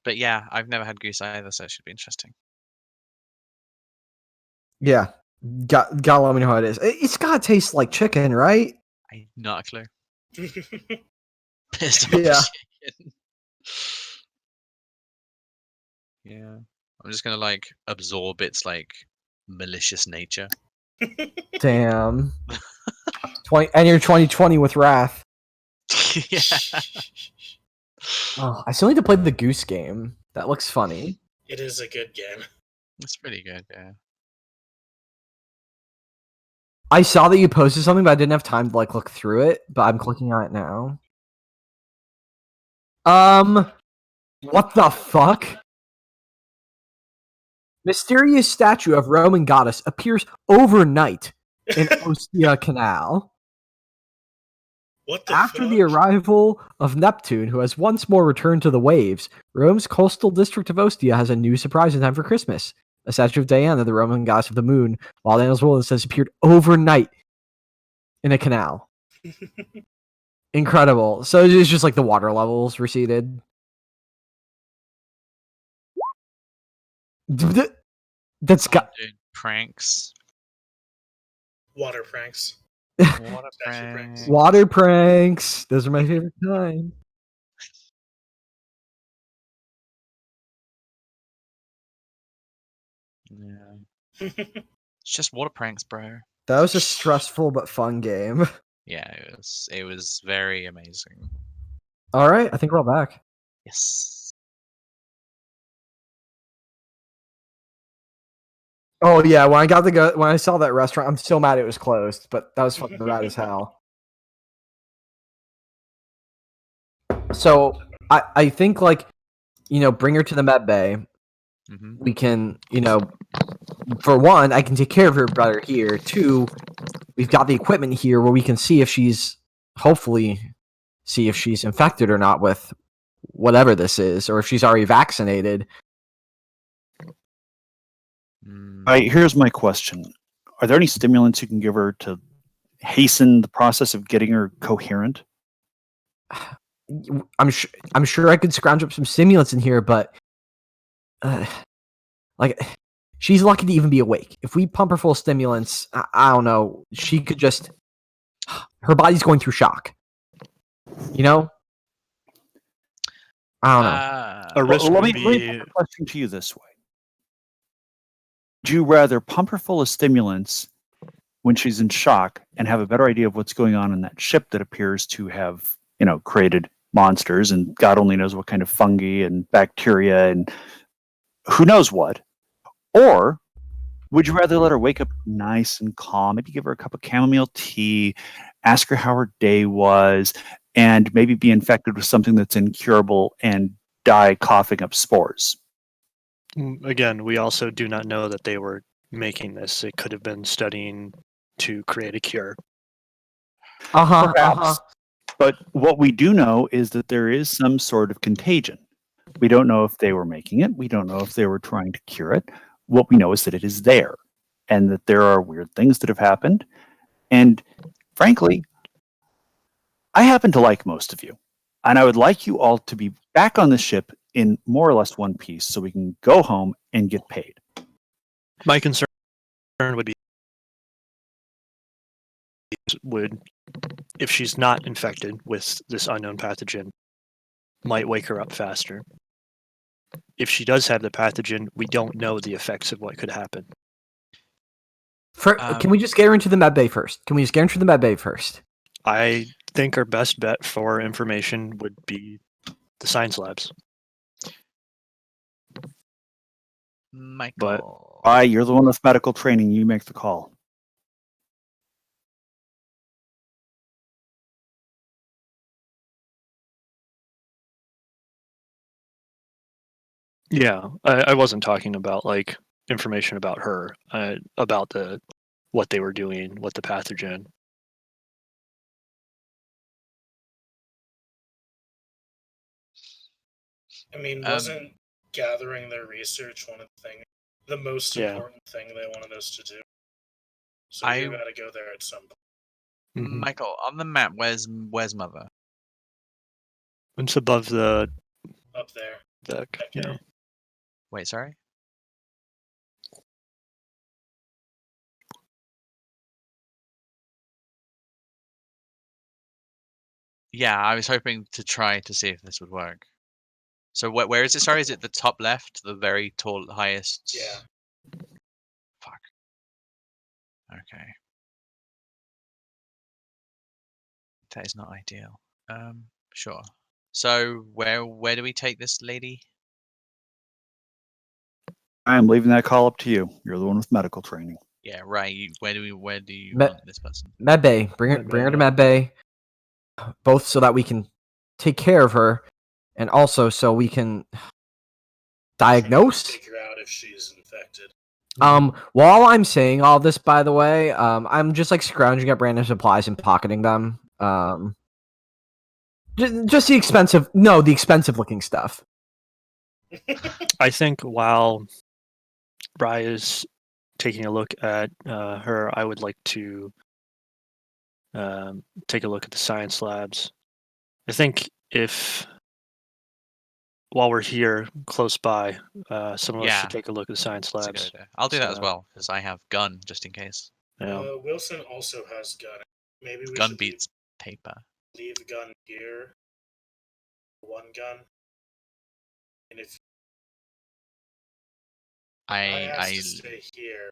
But yeah, I've never had goose either, so it should be interesting. Yeah, gotta let me know how it is. It's gotta taste like chicken, right? I not a clue. I Pissed off Yeah. chicken. Yeah. I'm just gonna like absorb its like malicious nature. Damn. 20 and you're 2020 with Wrath. Yeah. Oh, I still need to play the goose game. That looks funny. It is a good game. It's pretty good, yeah. I saw that you posted something, but I didn't have time to like look through it. But I'm clicking on it now. What the fuck? Mysterious statue of Roman goddess appears overnight in Ostia Canal. What the After fuck? the arrival of Neptune, who has once more returned to the waves, Rome's coastal district of Ostia has a new surprise in time for Christmas. A statue of Diana, the Roman goddess of the moon, wild animals wilderness, has appeared overnight in a canal. Incredible. So it's just like the water levels receded. That's got Dude, pranks. Water pranks. What a Statue prank. pranks. water pranks. Those are my favorite kind. Yeah. It's just water pranks, bro. That was a stressful but fun game. Yeah, it was very amazing. All right, I think we're all back. Yes. Oh yeah, when I saw that restaurant, I'm so mad it was closed, but that was fucking rad as hell. So I think like, bring her to the med bay. We can, for one, I can take care of her brother here. Two, we've got the equipment here where we can see if she's infected or not with whatever this is, or if she's already vaccinated. Mm, All right, here's my question. Are there any stimulants you can give her to hasten the process of getting her coherent? I'm sure I could scrounge up some stimulants in here, but like, she's lucky to even be awake. If we pump her full of stimulants, I don't know, she could just, her body's going through shock. You know? I don't know. A risk let would me be put the question to you this way. Would you rather pump her full of stimulants when she's in shock and have a better idea of what's going on in that ship that appears to have, created monsters and God only knows what kind of fungi and bacteria and who knows what? Or would you rather let her wake up nice and calm, maybe give her a cup of chamomile tea, ask her how her day was, and maybe be infected with something that's incurable and die coughing up spores? again, we also do not know that they were making this. It could have been studying to create a cure. Perhaps. But what we do know is that there is some sort of contagion. We don't know if they were making it. We don't know if they were trying to cure it. What we know is that it is there and that there are weird things that have happened. And frankly, I happen to like most of you. And I would like you all to be back on the ship in more or less one piece so we can go home and get paid. My concern would be if she's not infected with this unknown pathogen, might wake her up faster. If she does have the pathogen, we don't know the effects of what could happen. Can we just get her into the med bay first? I think our best bet for information would be the science labs. Michael. You're the one with medical training. You make the call. Yeah, I wasn't talking about like information about her, about what they were doing, what the pathogen. I mean, wasn't gathering their research the most important thing they wanted us to do? So you gotta go there at some point. Mm-hmm. Michael, on the map, where's Mother? It's above the Up there. yeah. Wait, sorry? Yeah, I was hoping to try to see if this would work. So where is it? Sorry, is it the top left, the very tall, highest? Yeah. Fuck. Okay. That is not ideal. Sure. So where do we take this lady? I am leaving that call up to you. You're the one with medical training. Yeah, right. Where do you want this person? Med bay. Bring her to med bay. Both so that we can take care of her, and also so we can diagnose. Figure out if she's infected. While I'm saying all this, by the way, I'm just like scrounging up random supplies and pocketing them. Just the expensive looking stuff. I think while Rye is taking a look at her, I would like to take a look at the science labs. I think if while we're here close by, someone else should take a look at the science That's a labs. good idea. I'll do that as well because I have gun just in case. Wilson also has gun. Maybe we Gun should beats paper. leave gun here. One gun. And if I has to stay here,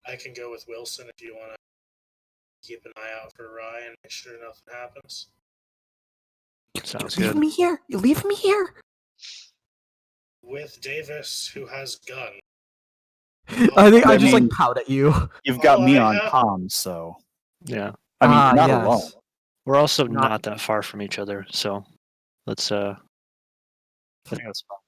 I can go with Wilson if you want to keep an eye out for Ryan and make sure nothing happens. Sounds good. You leave me here. With Davis, who has gun. I think I just like pout at you. You've got me on comms, so yeah. I mean, you're not alone. We're also not that far from each other, so let's I think that's fine.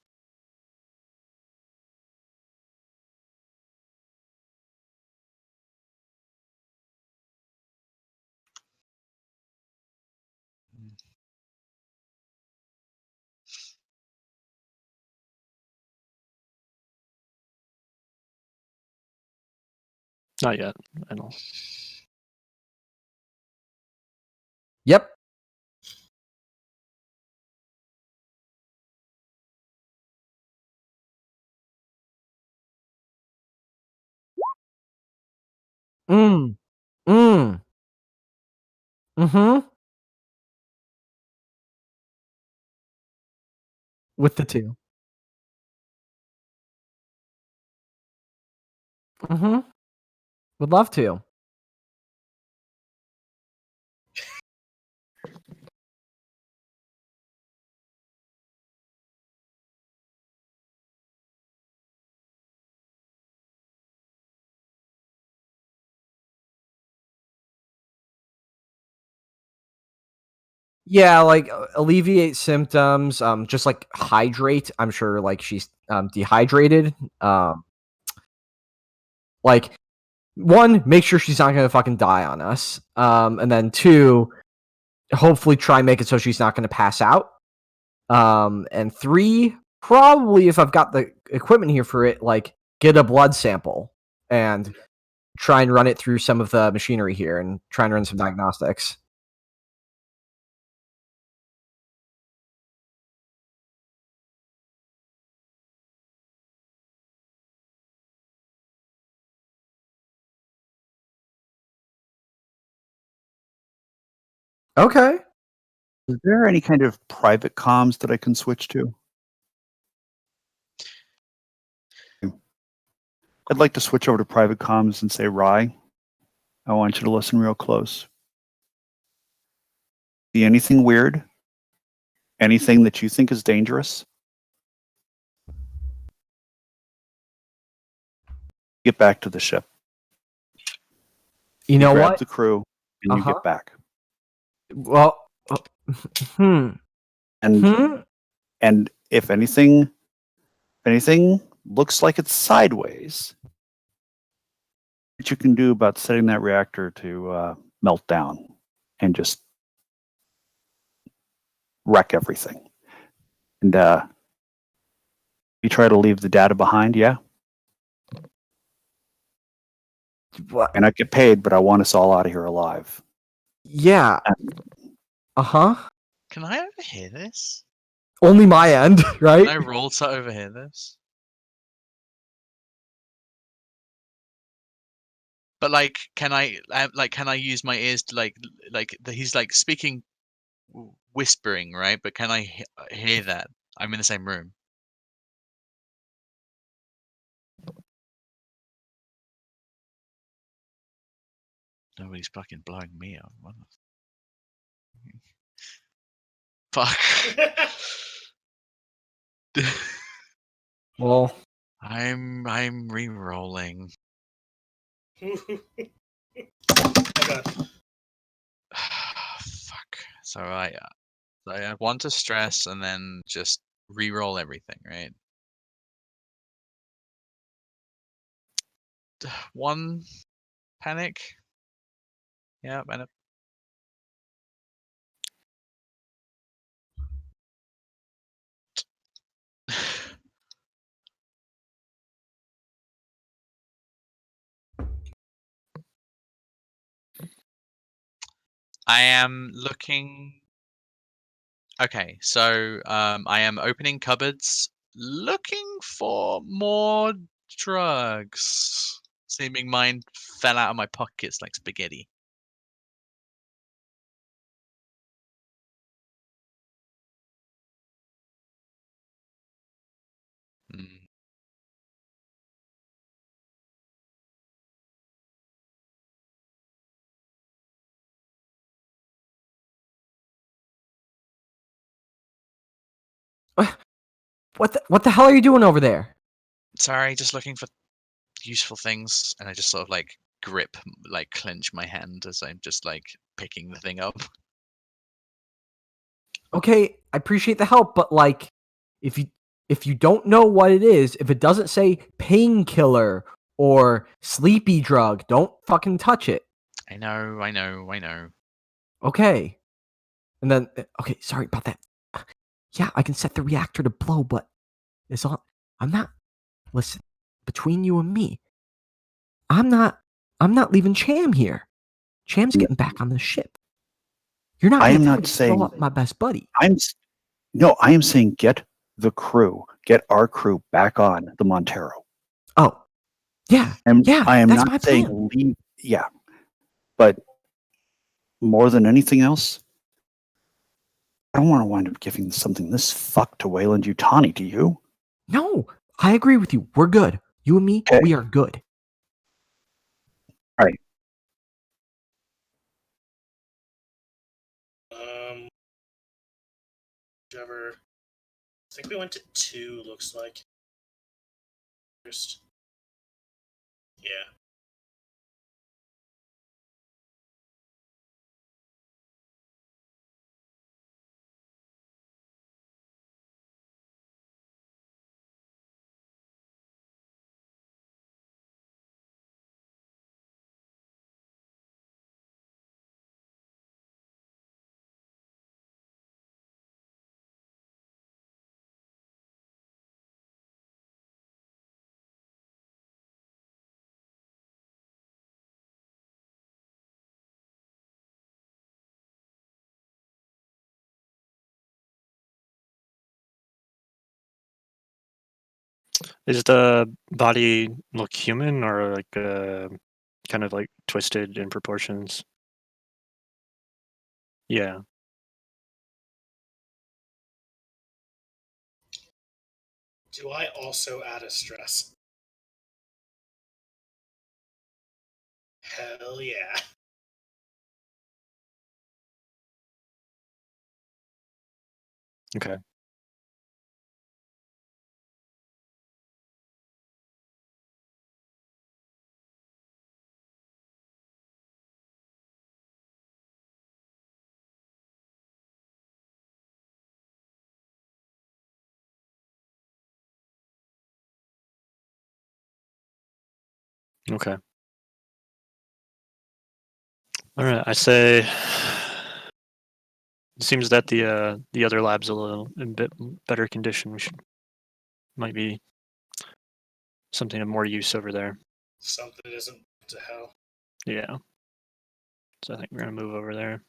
Not yet. I don't. Yep. Mm. Mm. Mm-hmm. With the 2. Mm-hmm. Would love to. Yeah, like alleviate symptoms. Just like hydrate. I'm sure like she's dehydrated. Like 1, make sure she's not gonna fucking die on us. And then 2, hopefully try and make it so she's not gonna pass out. And 3, probably if I've got the equipment here for it, like get a blood sample and try and run it through some of the machinery here and try and run some diagnostics. Okay. Is there any kind of private comms that I can switch to? I'd like to switch over to private comms and say, Rye, I want you to listen real close. See anything weird? Anything that you think is dangerous? Get back to the ship. You know grab what? the crew and you Uh-huh. get back. Well, And Hmm? and if anything looks like it's sideways, what you can do about setting that reactor to melt down and just wreck everything. And you try to leave the data behind, yeah. What? And I get paid, but I want us all out of here alive. Yeah. Uh-huh. Can I overhear this? Only my end, right? Can I roll to overhear this? But like, can I use my ears to he's like speaking, whispering, right? But can I hear that? I'm in the same room. Nobody's fucking blowing me up. What the fuck? Well, I'm re-rolling. Oh god. Fuck. So I want to stress and then just re-roll everything, right? 1 panic. Yeah, and I am looking. Okay, so I am opening cupboards, looking for more drugs. Seeming mine fell out of my pockets like spaghetti. Mm. what the hell are you doing over there? Sorry, just looking for useful things, and I just sort of like clench my hand as I'm just like picking the thing up. Okay, I appreciate the help, but like if you don't know what it is, if it doesn't say painkiller or sleepy drug, don't fucking touch it. I know. Okay. And then okay, sorry about that. Yeah, I can set the reactor to blow, but I'm not listen, between you and me, I'm not I'm not leaving Cham here. Cham's getting back on the ship. You're not I going am to not saying- throw up my best buddy. I am saying get the crew, get our crew back on the Montero. Oh, yeah. And Yeah, I am that's not my saying plan. leave. Yeah, but more than anything else, I don't want to wind up giving something this fucked to Wayland Yutani. Do you? No, I agree with you. We're good. You and me, Okay. we are good. Right. Whichever. I think we went to 2. Looks like. First. Yeah. Does the body look human or like kind of like twisted in proportions? Yeah. Do I also add a stress? Hell yeah. Okay. Okay. All right. I say it seems that the other lab's a little in bit better condition. We might be something of more use over there. Something that isn't to hell. Yeah. So I think we're gonna move over there.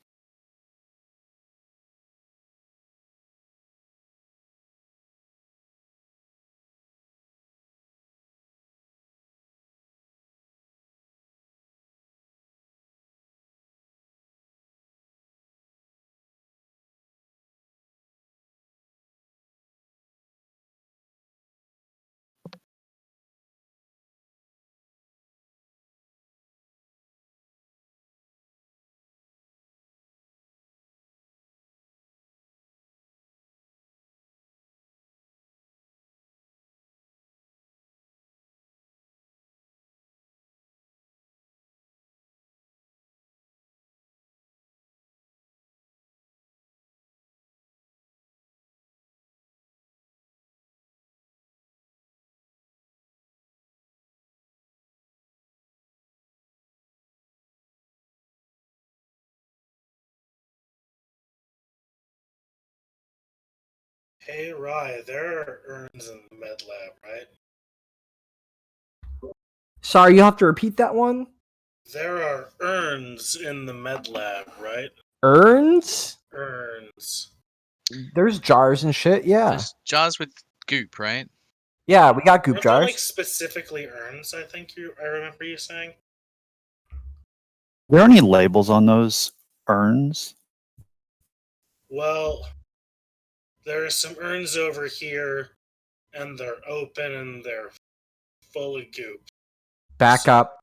Hey, Rye, there are urns in the med lab, right? Sorry, you have to repeat that one? There are urns in the med lab, right? Urns? Urns. There's jars and shit, yeah. There's jars with goop, right? Yeah, we got goop Weren't there, like, jars. specifically urns, I remember you saying? Are there any labels on those urns? Well, there are some urns over here, and they're open and they're full of goop. Back up.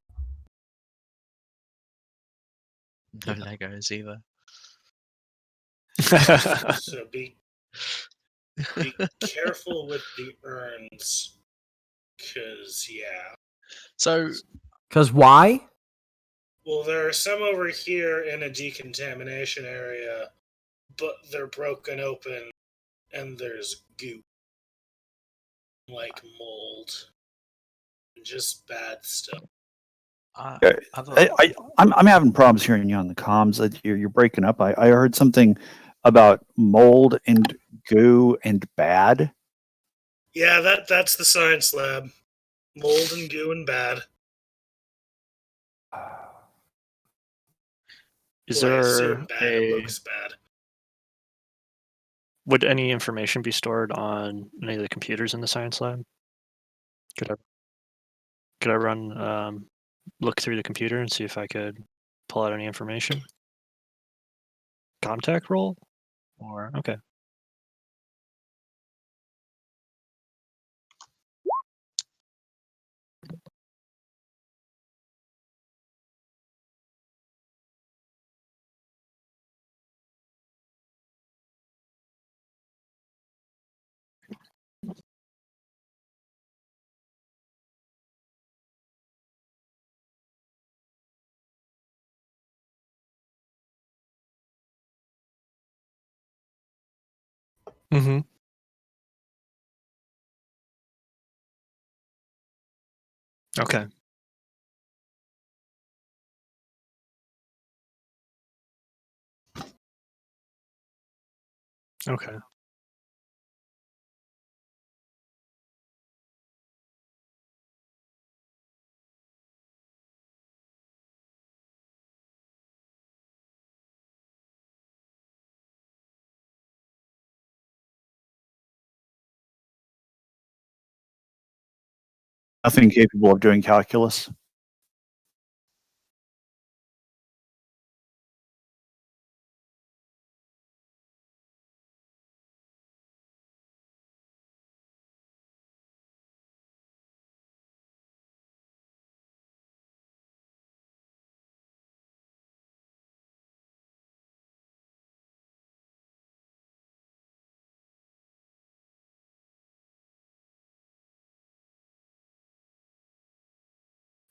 No Legos either. So be careful with the urns, cause yeah. So Because why? Well, there are some over here in a decontamination area, but they're broken open, and there's goop, like mold, just bad stuff. Okay. other, I'm having problems hearing you on the comms. You're breaking up. I heard something about mold and goo and bad. Yeah, that's the science lab. Mold and goo and bad. Is Boy, I there assume bad. It a looks bad. would any information be stored on any of the computers in the science lab? Could I run look through the computer and see if I could pull out any information? Contact roll? Or okay. Mm-hmm. Okay. Okay. Nothing capable of doing calculus.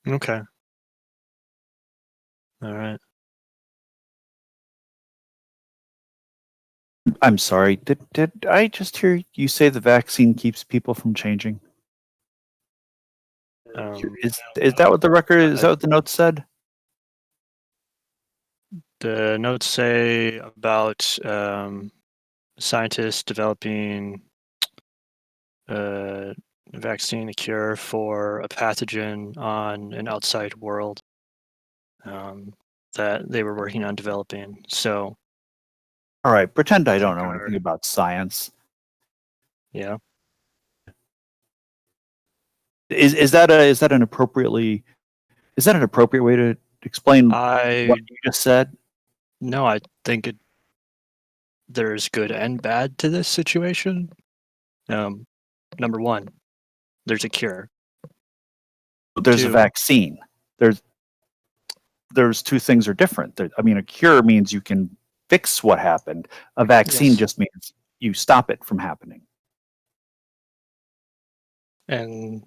Okay. All right. I'm sorry. Did I just hear you say the vaccine keeps people from changing? Is that what the record is? That what the notes said? The notes say about scientists developing a vaccine, a cure for a pathogen on an outside world that they were working on developing. So, All right, pretend I don't know Sure. anything about science. yeah. Is that an appropriate way to explain what I you just said? no, I think there's good and bad to this situation. Number one, there's a cure. There's a Two, vaccine. There's two things are different. I mean, a cure means you can fix what happened. A vaccine Yes. just means you stop it from happening. And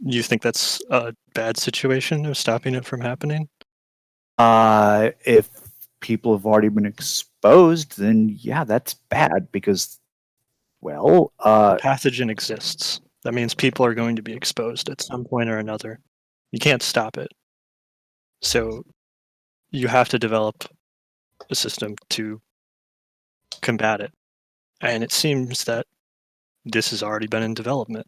you think that's a bad situation of stopping it from happening? If people have already been exposed, then yeah, that's bad because, well, Pathogen exists. That means people are going to be exposed at some point or another. You can't stop it. So you have to develop a system to combat it. And it seems that this has already been in development.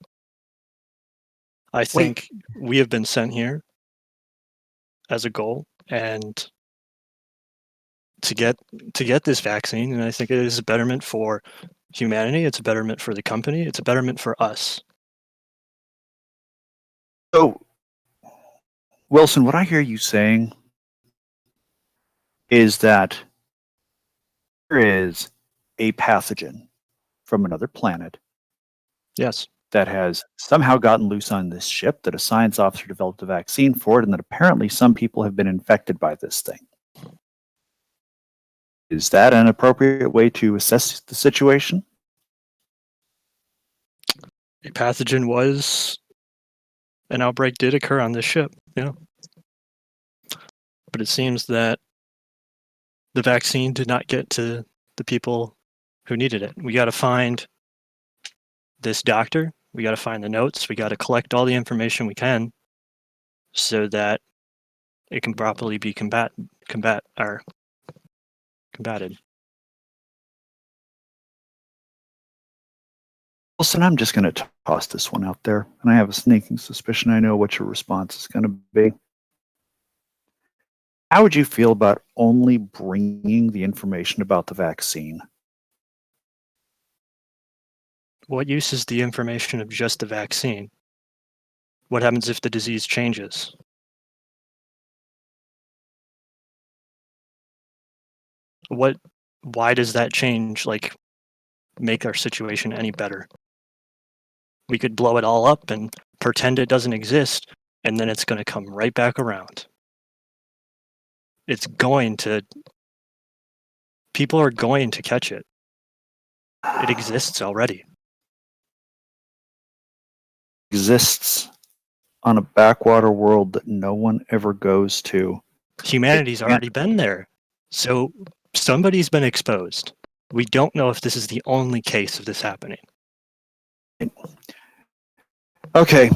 I think we have been sent here as a goal and to get this vaccine, and I think it is a betterment for humanity, it's a betterment for the company, it's a betterment for us. so Wilson, what I hear you saying is that there is a pathogen from another planet Yes. that has somehow gotten loose on this ship, that a science officer developed a vaccine for it, and that apparently some people have been infected by this thing. Is that an appropriate way to assess the situation? A pathogen was an outbreak did occur on this ship, yeah. But it seems that the vaccine did not get to the people who needed it. We got to find this doctor, we got to find the notes, we got to collect all the information we can so that it can properly be combated. Wilson, I'm just going to toss this one out there, and I have a sneaking suspicion I know what your response is going to be. How would you feel about only bringing the information about the vaccine? What use is the information of just the vaccine? What happens if the disease changes? Why does that change, like, make our situation any better? We could blow it all up and pretend it doesn't exist, and then it's going to come right back around. People are going to catch it. It exists already. Exists on a backwater world that no one ever goes to. Humanity's already been there. So somebody's been exposed. We don't know if this is the only case of this happening. Okay.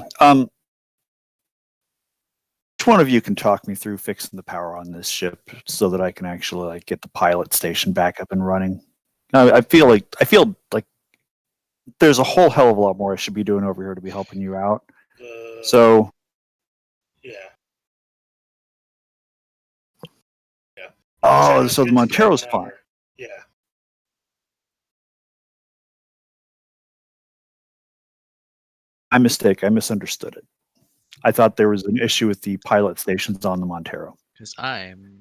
Which one of you can talk me through fixing the power on this ship so that I can actually like get the pilot station back up and running? I feel like there's a whole hell of a lot more I should be doing over here to be helping you out. So yeah. oh, so Good the to go Montero's an fine. hour. Yeah. My mistake. I misunderstood it. I thought there was an issue with the pilot stations on the Montero. Because I'm.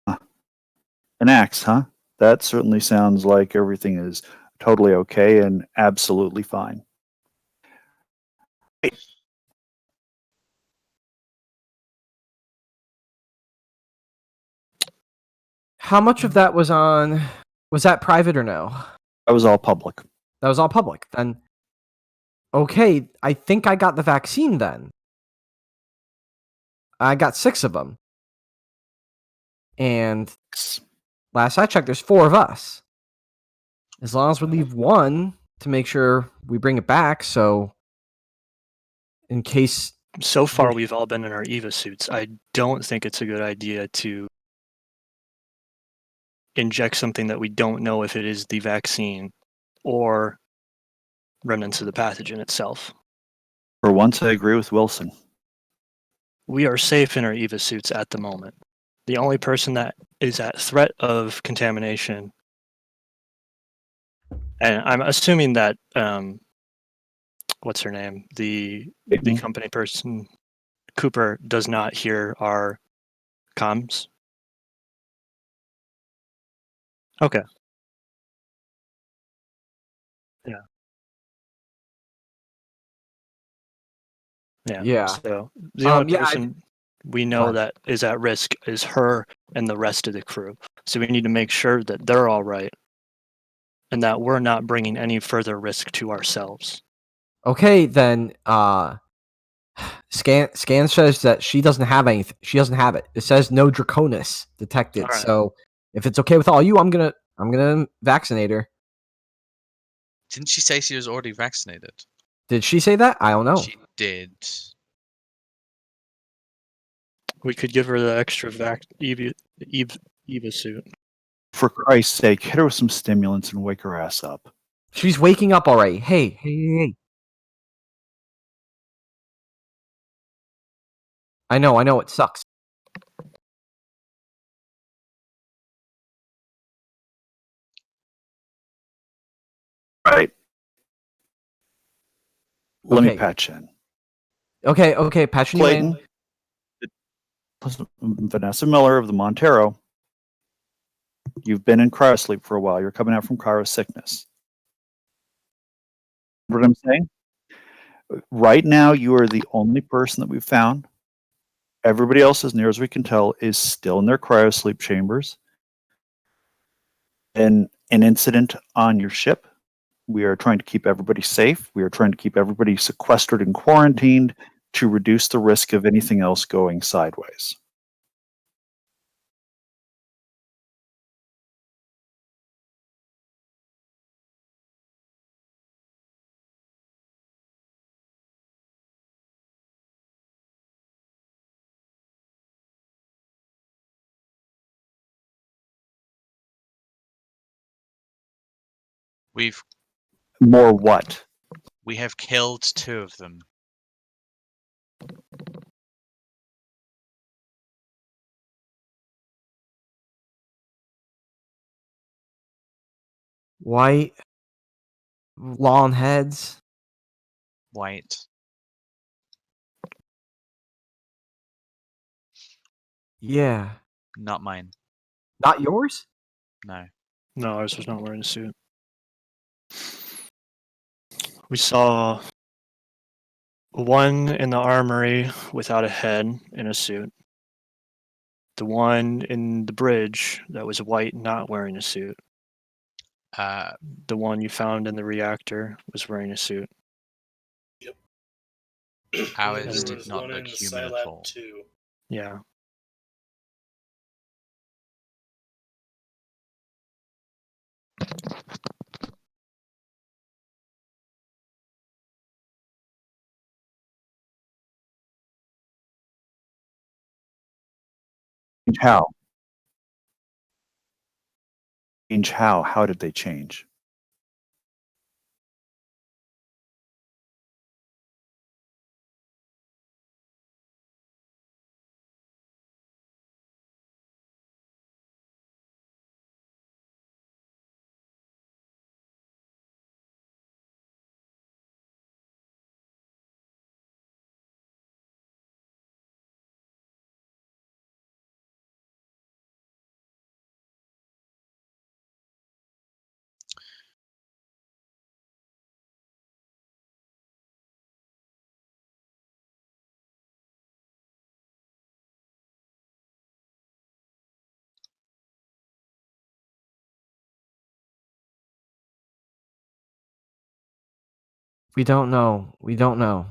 An axe, huh? That certainly sounds like everything is totally okay and absolutely fine. How much of that was that private or no? That was all public. That was all public. Then, okay, I think I got the vaccine then. I got 6 of them. And last I checked, there's 4 of us. As long as we leave one to make sure we bring it back, so in case... So far, we've all been in our EVA suits. I don't think it's a good idea to inject something that we don't know if it is the vaccine or remnants of the pathogen itself. For once, I agree with Wilson. We are safe in our EVA suits at the moment. The only person that is at threat of contamination, and I'm assuming that what's her name, the company person, Cooper, does not hear our comms. Okay. Yeah. So the only person we know that is at risk is her and the rest of the crew. So we need to make sure that they're all right and that we're not bringing any further risk to ourselves. Okay, then Scan says that she doesn't have anything. She doesn't have it. It says no Draconis detected. All right. So if it's okay with all you, I'm gonna vaccinate her. Didn't she say she was already vaccinated? Did she say that? I don't know. She did. We could give her the extra EVA suit. For Christ's sake, hit her with some stimulants and wake her ass up. She's waking up already. Hey. I know, it sucks. Right. Let me patch in. Okay, patching you in. Vanessa Miller of the Montero. You've been in cryosleep for a while. You're coming out from cryo sickness. What I'm saying? Right now, you are the only person that we've found. Everybody else, as near as we can tell, is still in their cryosleep chambers. And an incident on your ship. We are trying to keep everybody safe. We are trying to keep everybody sequestered and quarantined to reduce the risk of anything else going sideways. We've More what? We have killed 2 of them. White, long heads. White. Yeah. Not mine. Not yours? No. No, ours was not wearing a suit. We saw one in the armory without a head in a suit. The one in the bridge that was white, not wearing a suit. Uh, The one you found in the reactor was wearing a suit. Ours And there did was not one look in human at Scilab all. 2. Yeah. How? Change how? How did they change? We don't know. We don't know.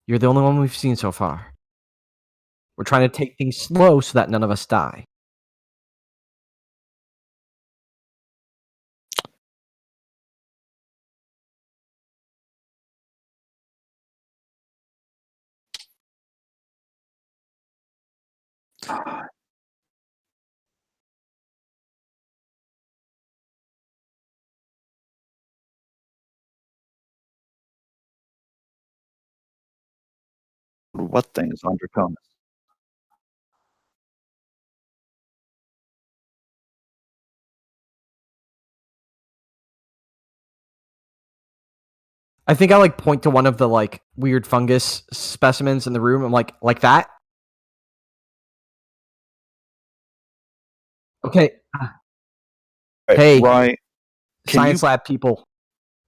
You're the only one we've seen so far. We're trying to take things slow so that none of us die. What things on Draconis? I think I like point to one of the like weird fungus specimens in the room. I'm like that. Okay. Right, Hey, Rye, can you science lab people.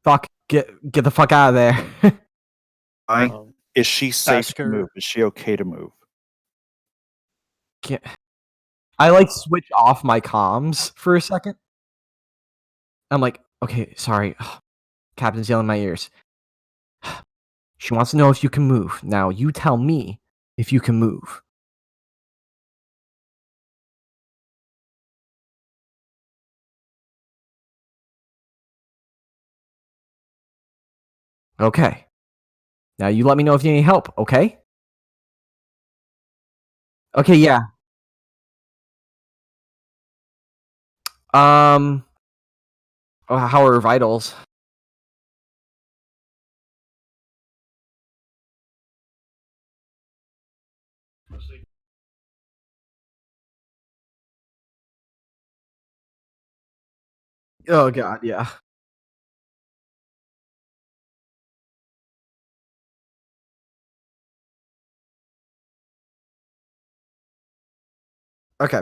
Fuck, get the fuck out of there. Rye, Um, is she safe ask to her- move? Is she okay to move? I like switch off my comms for a second. I'm like, okay, sorry. Captain's yelling in my ears. She wants to know if you can move. Now you tell me if you can move. Okay. Now you let me know if you need any help, okay? Okay, yeah. How are her vitals? Oh god, yeah. Okay.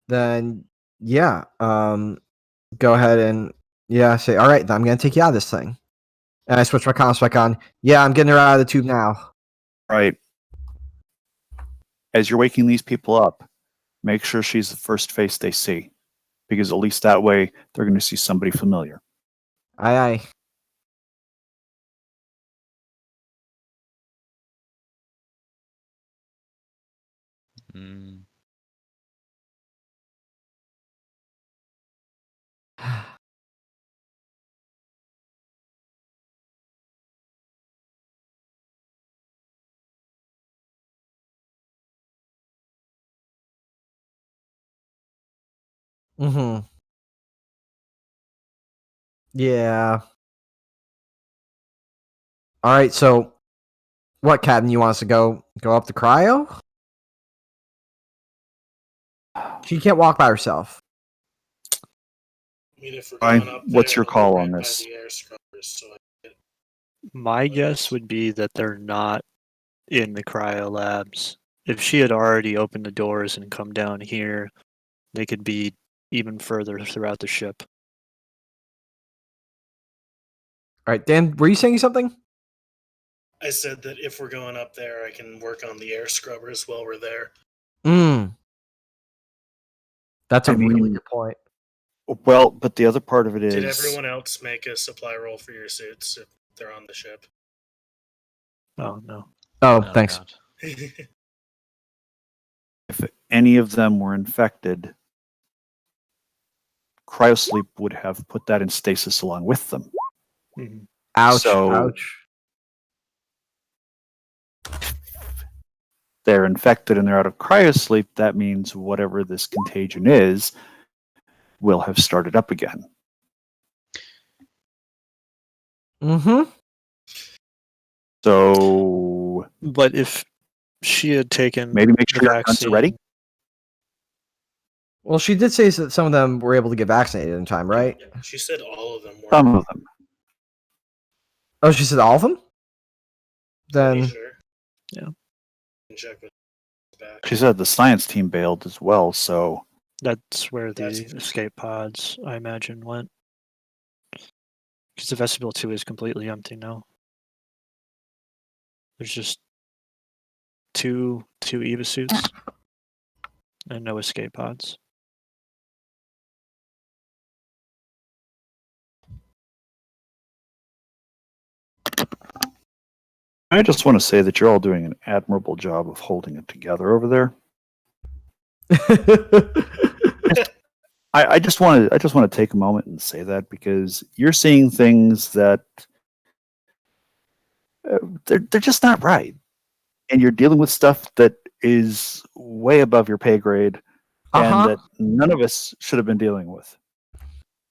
Then yeah, go ahead and yeah, say, all right, I'm gonna take you out of this thing. And I switch my comms back on. Yeah, I'm getting her out of the tube now. Right. As you're waking these people up, make sure she's the first face they see, because at least that way they're going to see somebody familiar. Aye aye. Mm. Mm-hmm. Yeah. All right, so what, Captain? You want us to go up the cryo? She can't walk by herself. I mean, if we're Fine. going up What's there, your I'll call be on right this? By the air scrubbers, so I can get My guess would be that they're not in the cryo labs. If she had already opened the doors and come down here, they could be even further throughout the ship. All right, Dan, were you saying something? I said that if we're going up there, I can work on the air scrubbers while we're there. That's a I really mean- good point. Well, but the other part of it is Did everyone else make a supply roll for your suits if they're on the ship? Oh no. Oh, Oh, thanks. God. if any of them were infected, cryosleep would have put that in stasis along with them. Mm-hmm. Ouch, So- ouch. They're infected and they're out of cryosleep, that means whatever this contagion is will have started up again. Mm-hmm. So But if she had taken maybe make the sure your guns are ready. vaccine- Well, she did say that some of them were able to get vaccinated in time, right? She said all of them were. Some of them. Oh, she said all of them? Pretty Then sure. Yeah. Can check with back. She said the science team bailed as well, so That's where the That's- escape pods, I imagine, went. Because the vestibule 2 is completely empty now. There's just two EVA suits and no escape pods. I just want to say that you're all doing an admirable job of holding it together over there. I just want to take a moment and say that because you're seeing things that they're just not right, and you're dealing with stuff that is way above your pay grade, and that none of us should have been dealing with.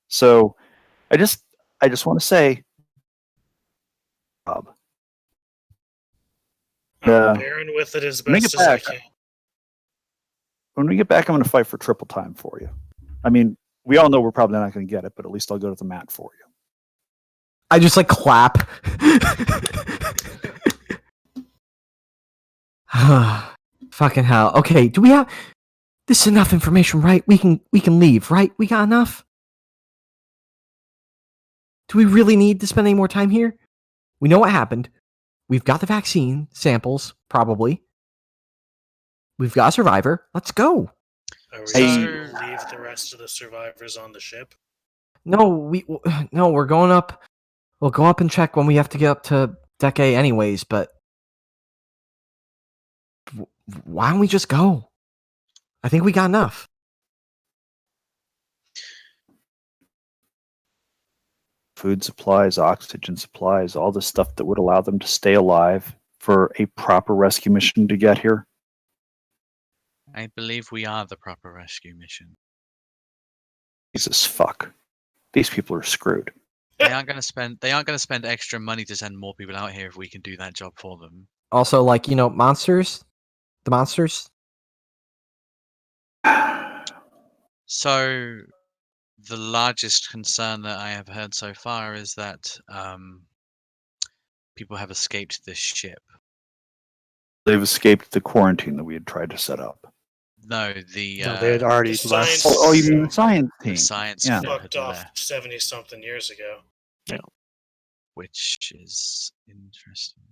So, I just want to say, Bob. I'm bearing with it as Bring best it as I back. can. When we get back, I'm going to fight for triple time for you. I mean, we all know we're probably not going to get it, but at least I'll go to the mat for you. I just like clap. Fucking hell. Okay, do we have this is enough information, right? We can leave, right? We got enough? Do we really need to spend any more time here? We know what happened. We've got the vaccine samples, probably. We've got a survivor. Let's go. Are we So- just going to leave the rest of the survivors on the ship? No, we're going up. We'll go up and check when we have to get up to Deck A anyways, but why don't we just go? I think we got enough. Food supplies, oxygen supplies, all the stuff that would allow them to stay alive for a proper rescue mission to get here. I believe we are the proper rescue mission. Jesus fuck. These people are screwed. They aren't going to spend extra money to send more people out here if we can do that job for them. Also, like, monsters? The monsters? So, the largest concern that I have heard so far is that people have escaped this ship. They've escaped the quarantine that we had tried to set up. No, No, they had already the left. science- Oh, you mean the science the team? science Yeah. ship Fucked had off left, 70-something years ago. which is interesting.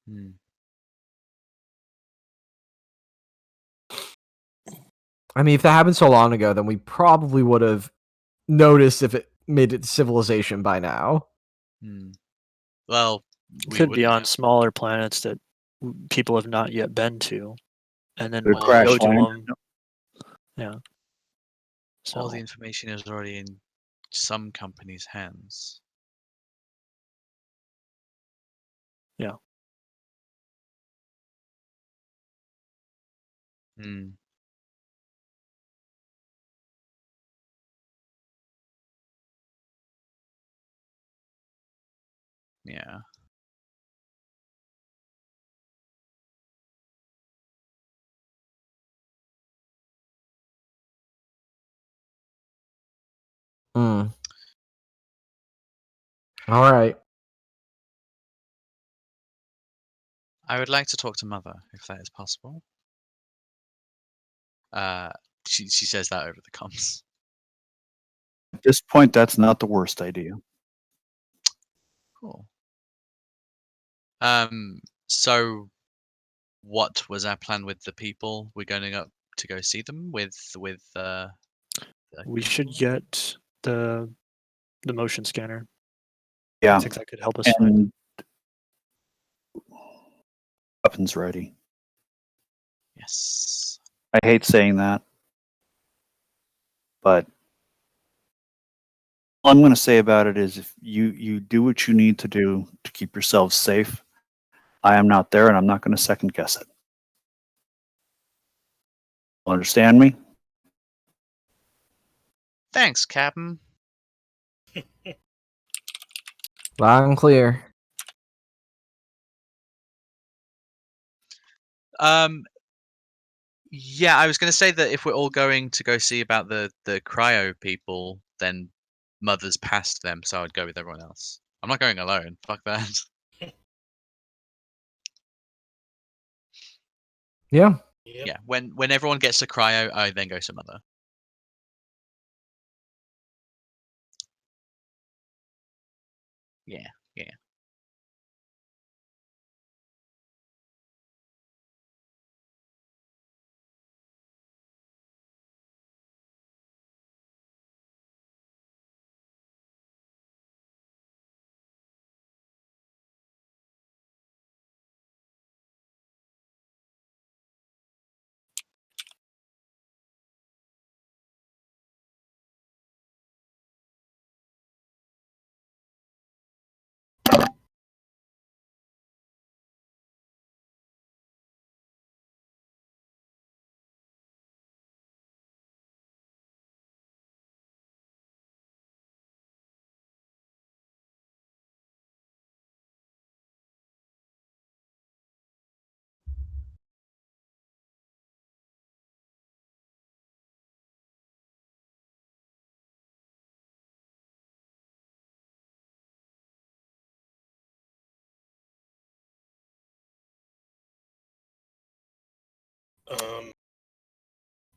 Hmm. I mean, if that happened so long ago, then we probably would have noticed if it made it to civilization by now. Hmm. Well, we Could be wouldn't on have. smaller planets that people have not yet been to, and then They're we'll crash go to land. them. Yeah. So All the information is already in some company's hands. Yeah. Hmm. Yeah. Hmm. All right. I would like to talk to Mother, if that is possible. She says that over the comms. At this point, that's not the worst idea. Cool. So what was our plan with the people? We're going up to go see them with the We should get the motion scanner. Yeah, I think that could help us find. and weapons ready. Yes. I hate saying that, but all I'm going to say about it is if you do what you need to do to keep yourselves safe, I am not there and I'm not going to second guess it. Understand me? Thanks, Captain. Loud and clear. Yeah, I was going to say that if we're all going to go see about the cryo people, then Mother's past them, so I'd go with everyone else. I'm not going alone. Fuck that. Yeah. Yep. Yeah, when everyone gets to cryo, I then go to Mother. Yeah, yeah.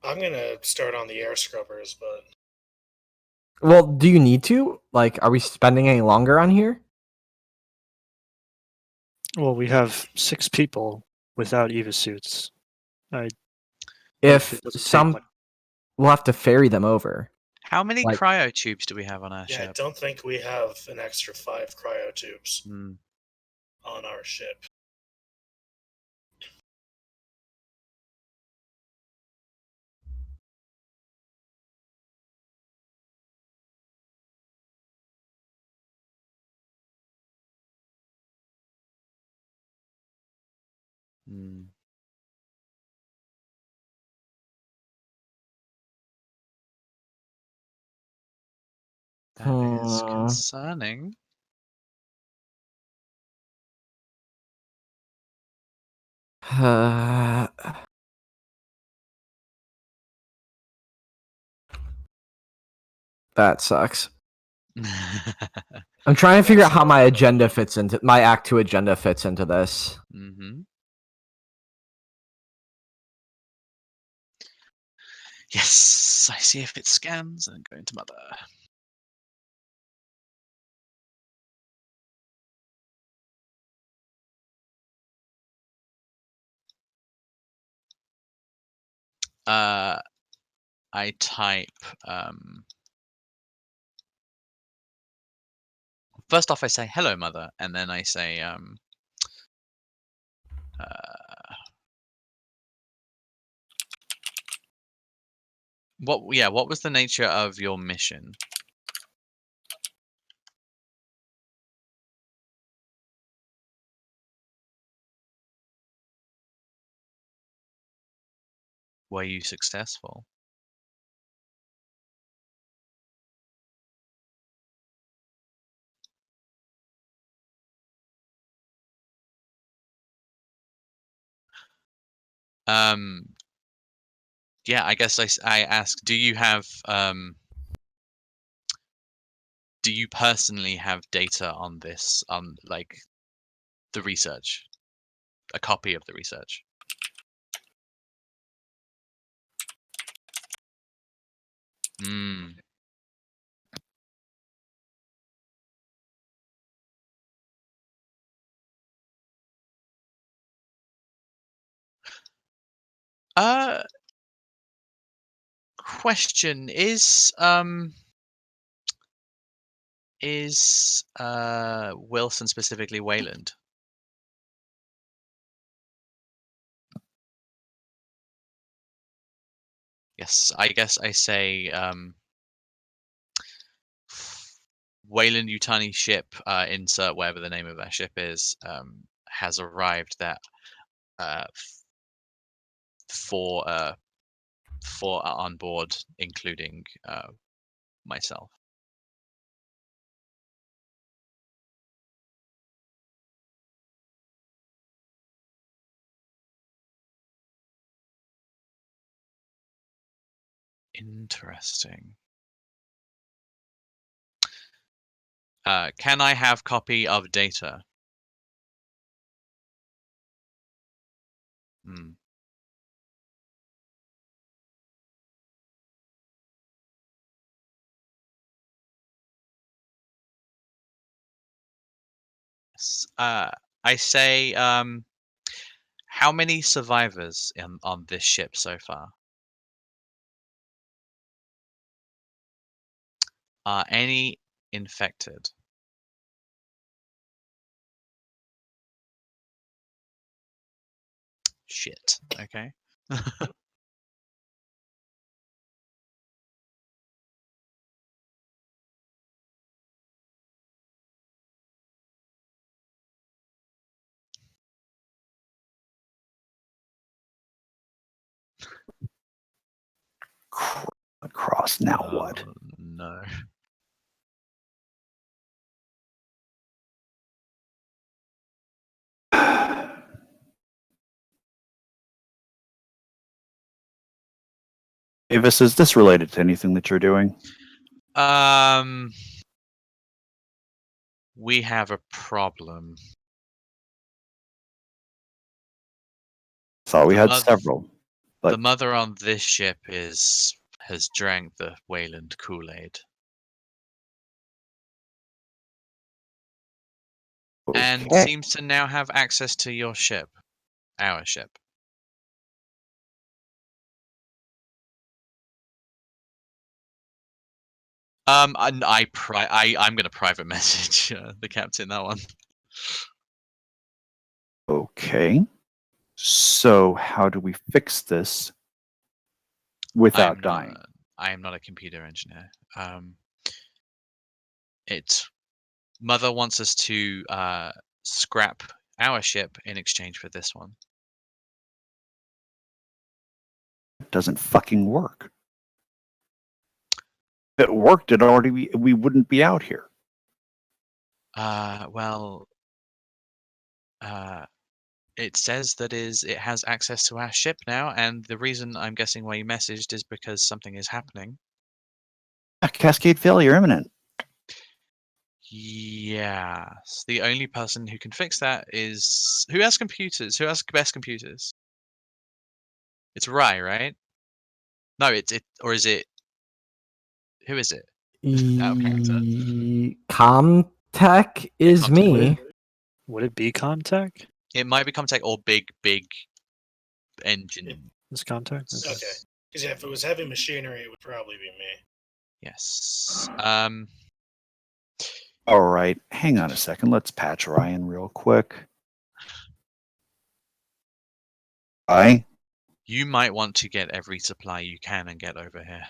I'm gonna start on the air scrubbers, but Well, do you need to? Like, are we spending any longer on here? Well, we have 6 people without EVA suits. If it doesn't take some, much. we'll have to ferry them over. How many Like- cryo tubes do we have on our yeah, I ship? don't think we have an extra 5 cryo tubes Hmm. on our ship. Hmm. That is concerning. That sucks. I'm trying to figure out how my agenda fits into my Act 2 agenda fits into this. Mm-hmm. Yes, I see if it scans and go into Mother. I type. First off, I say hello, Mother, and then I say what? Yeah, what was the nature of your mission? were you successful? Yeah, I guess I ask, do you have do you personally have data on this, on like the research, a copy of the research? Hmm. Question is Wilson specifically Wayland? Yes, I guess I say Wayland Yutani ship, insert whatever the name of that ship is, has arrived. That uh, four are on board, including myself. Interesting. Can I have copy of data? Hmm. I say, how many survivors on this ship so far? Are any infected? Shit. Okay. Cross. Now what? Oh, no. Avis, is this related to anything that you're doing? We have a problem. Thought we The had moth- several. The But mother on this ship has drank the Wayland Kool-Aid and okay. seems to now have access to your ship, our ship. I'm gonna private message the captain that one. Okay. So how do we fix this without dying? I am not a computer engineer. Mother wants us to scrap our ship in exchange for this one. It doesn't fucking work. If it worked, we wouldn't be out here. Well, it says that it has access to our ship now, and the reason I'm guessing why you messaged is because something is happening. A cascade failure imminent. Yes. The only person who can fix that is who has computers? Who has best computers? It's Rai, right? No, or is it? Who is it? Out of character. Comtech is Comtech. me. Would it be Comtech? It might be Comtech or big engine. Is Comtech? Okay. Because yeah, if it was heavy machinery, it would probably be me. Yes. All right, hang on a second. Let's patch Ryan real quick. You might want to get every supply you can and get over here.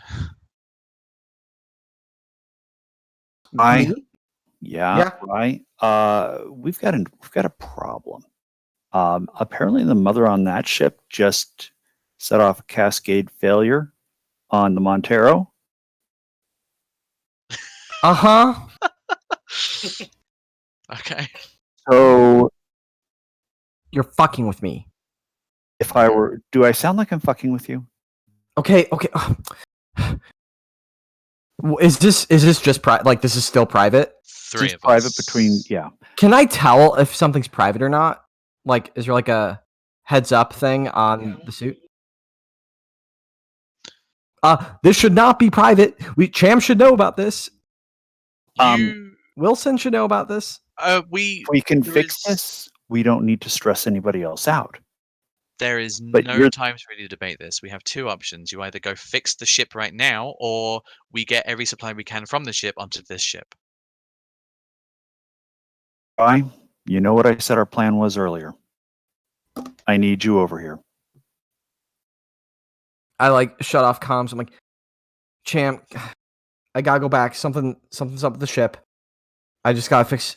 Me? Yeah. Right. We've got a problem. Apparently, the mother on that ship just set off a cascade failure on the Montero. Uh-huh. Okay. So You're fucking with me. if I were, do I sound like I'm fucking with you? Okay. Is this just like this is still private? Three Just of private us. between, yeah. Can I tell if something's private or not? Like, is there like a heads up thing on the suit? This should not be private. Cham should know about this. You. Wilson should know about this. We. If we can there fix is- this, we don't need to stress anybody else out. There is But no you're- time to really debate this. We have two options. You either go fix the ship right now, or we get every supply we can from the ship onto this ship. You know what I said our plan was earlier. I need you over here. I like shut off comms. I'm like, Cham, I gotta go back. Something's up with the ship. I just gotta fix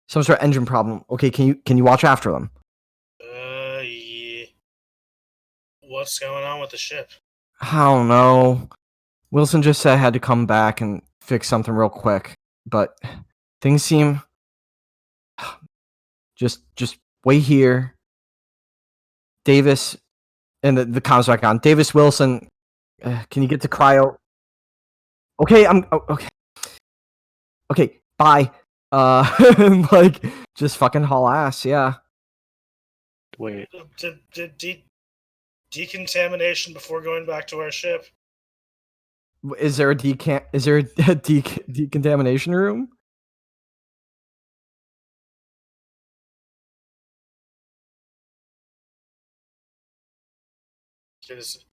some sort of engine problem. Okay, can you watch after them? Yeah. What's going on with the ship? I don't know. Wilson just said I had to come back and fix something real quick, but things seem just wait here. Davis and the comms back on. Davis Wilson, can you get to cryo? Okay, okay. Okay, bye. Like just fucking haul ass, yeah. Wait, Decontamination before going back to our ship. Is there a decontamination room? Because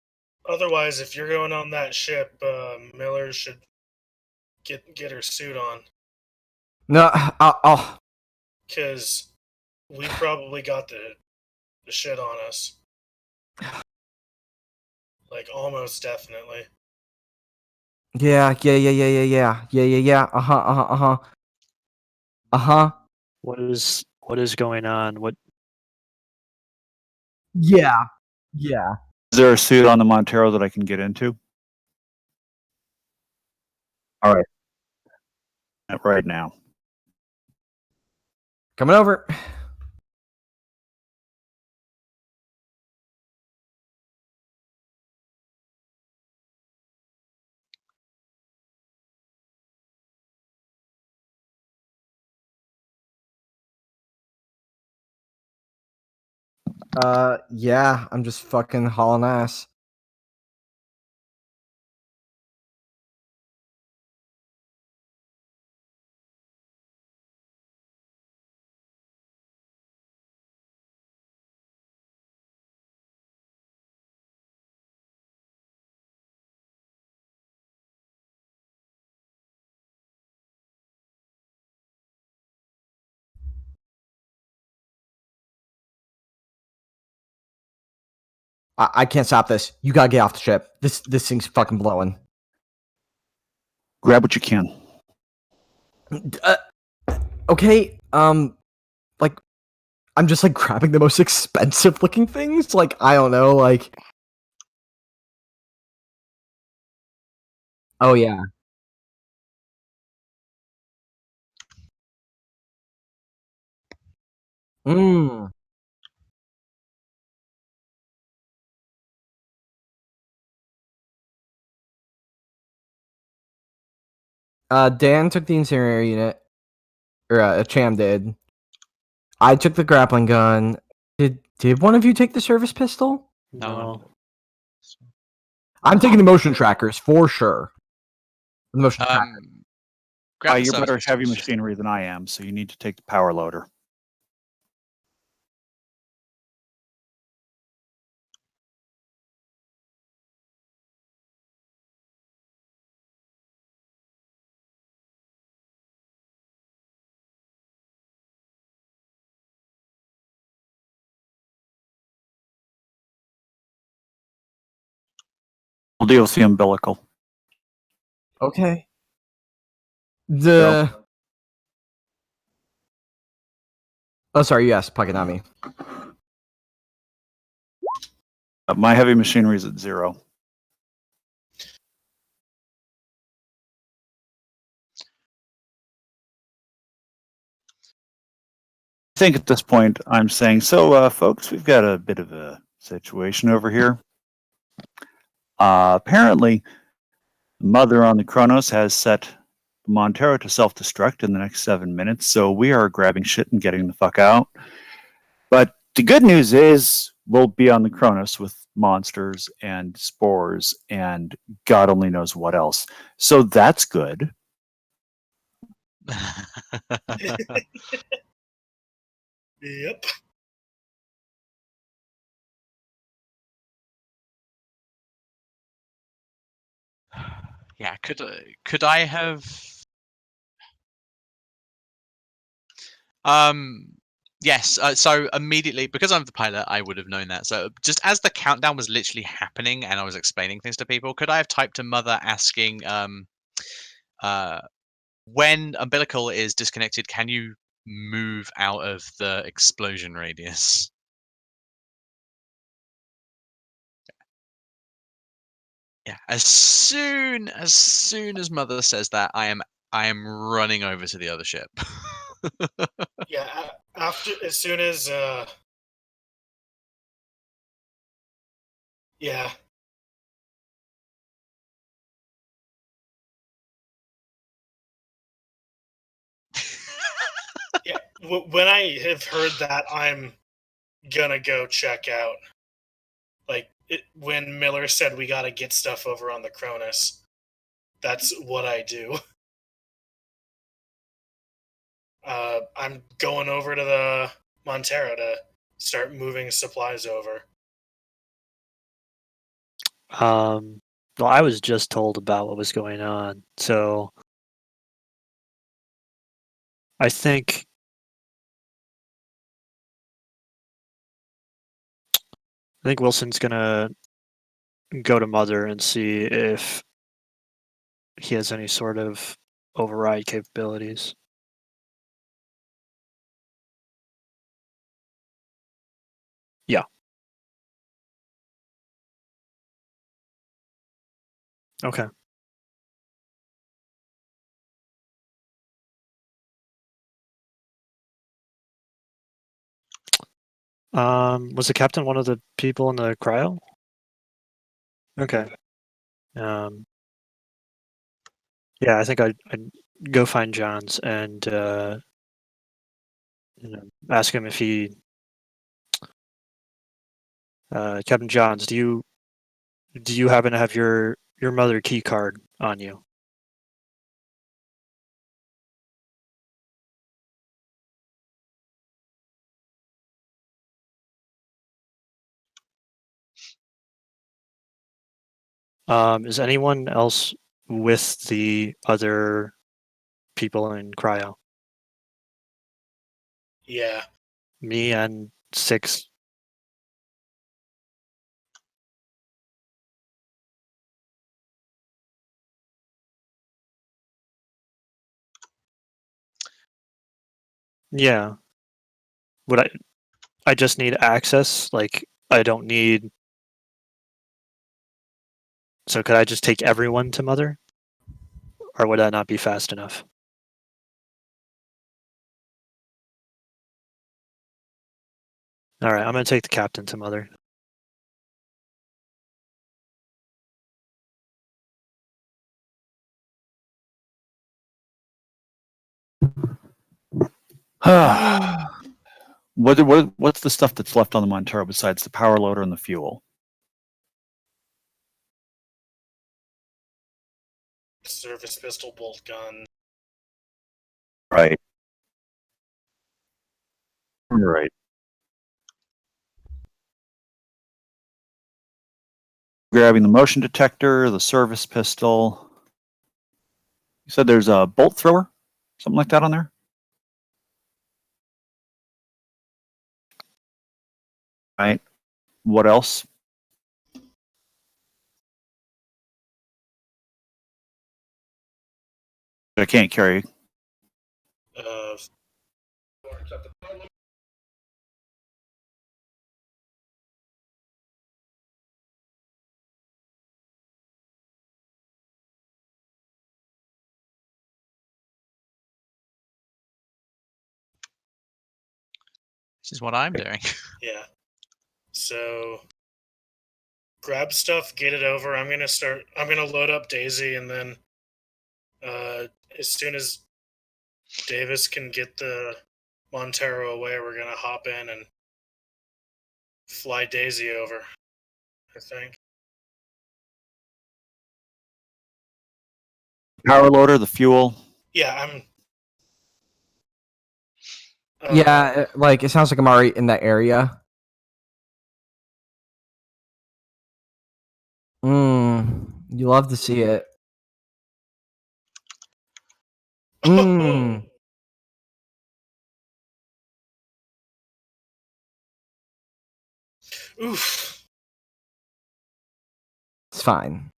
otherwise, if you're going on that ship, Miller should get her suit on. No, I'll Because we probably got the shit on us. Like, almost definitely. Yeah. Uh-huh. what is going on? What Yeah. Is there a suit on the Montero that I can get into? All right. Right now. Coming over. Yeah, I'm just fucking hauling ass. I can't stop this. You gotta get off the ship. This thing's fucking blowing. Grab what you can. Okay, like, I'm just like grabbing the most expensive looking things. Like, I don't know, like. Oh yeah. Mm. Dan took the incinerator unit, or Cham did. I took the grappling gun. Did one of you take the service pistol? no. I'm taking the motion trackers for sure. The motion tracker. Grab the You're service better pistol. heavy machinery than I am, so you need to take the power loader. We'll deal with the umbilical. Okay. The. Oh, sorry. You asked. Puck it on me. My heavy machinery is at 0. I think at this point I'm saying, so folks, we've got a bit of a situation over here. Apparently, the mother on the Kronos has set Montero to self-destruct in the next 7 minutes, so we are grabbing shit and getting the fuck out. But the good news is we'll be on the Kronos with monsters and spores and God only knows what else. So that's good. Yep. Yeah, could I have yes, so immediately, because I'm the pilot, I would have known that. So just as the countdown was literally happening and I was explaining things to people, could I have typed to mother asking when umbilical is disconnected, can you move out of the explosion radius? Yeah. As soon as mother says that, I am running over to the other ship. Yeah. After, as soon as, yeah. Yeah. When I have heard that, I'm gonna go check out. Like when Miller said we gotta get stuff over on the Cronus, that's what I do. I'm going over to the Montero to start moving supplies over. Well, I was just told about what was going on, so I think Wilson's gonna go to Mother and see if he has any sort of override capabilities. Yeah. Okay. Was the captain one of the people in the cryo? Okay. Yeah, I think I'd go find Johns and ask him if he. Captain Johns, do you happen to have your mother key card on you? Is anyone else with the other people in cryo? Yeah. Me and 6. Yeah. Would I just need access? Like, I don't need. So could I just take everyone to Mother? Or would that not be fast enough? All right, I'm going to take the captain to Mother. What's the stuff that's left on the Montero besides the power loader and the fuel? Service pistol, bolt gun. Right. Right. Grabbing the motion detector, the service pistol. You said there's a bolt thrower, something like that on there? Right. What else? I can't carry. Uh, Which is what I'm doing. Yeah. So grab stuff, get it over. I'm gonna load up Daisy, and then as soon as Davis can get the Montero away, we're gonna hop in and fly Daisy over, I think. Power loader, the fuel. Yeah, I'm. Yeah, like it sounds like I'm already in that area. You love to see it. Oof. It's fine.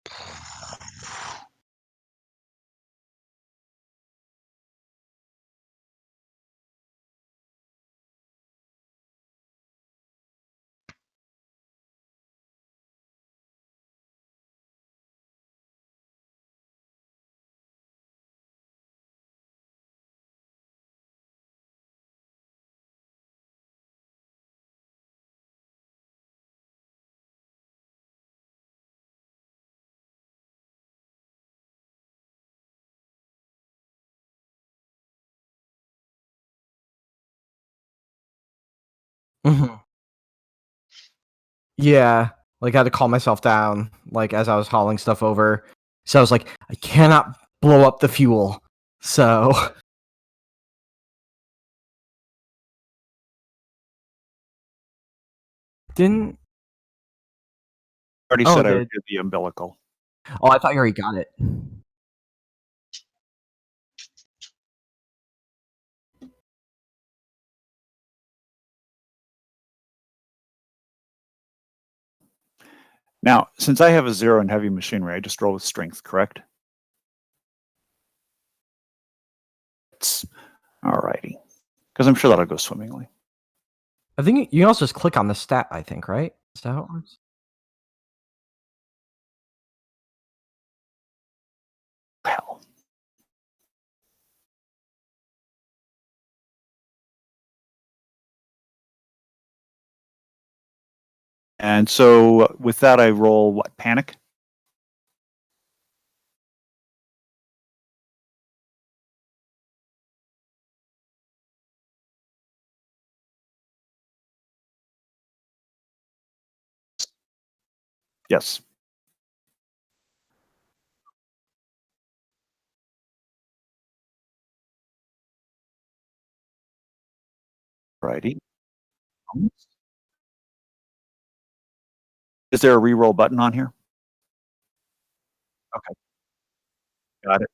Mhm. Yeah, like I had to calm myself down, like as I was hauling stuff over. So I was like, I cannot blow up the fuel. So didn't. Already Oh, said I would did. do the umbilical. Oh, I thought you already got it. Now, since I have a 0 in heavy machinery, I just roll with strength, correct? Alrighty. Because I'm sure that'll go swimmingly. I think you can also just click on the stat. I think, right? Is that how it works? Hell. And so with that, I roll what? Panic? Yes. Righty. Is there a reroll button on here? Okay. Got it.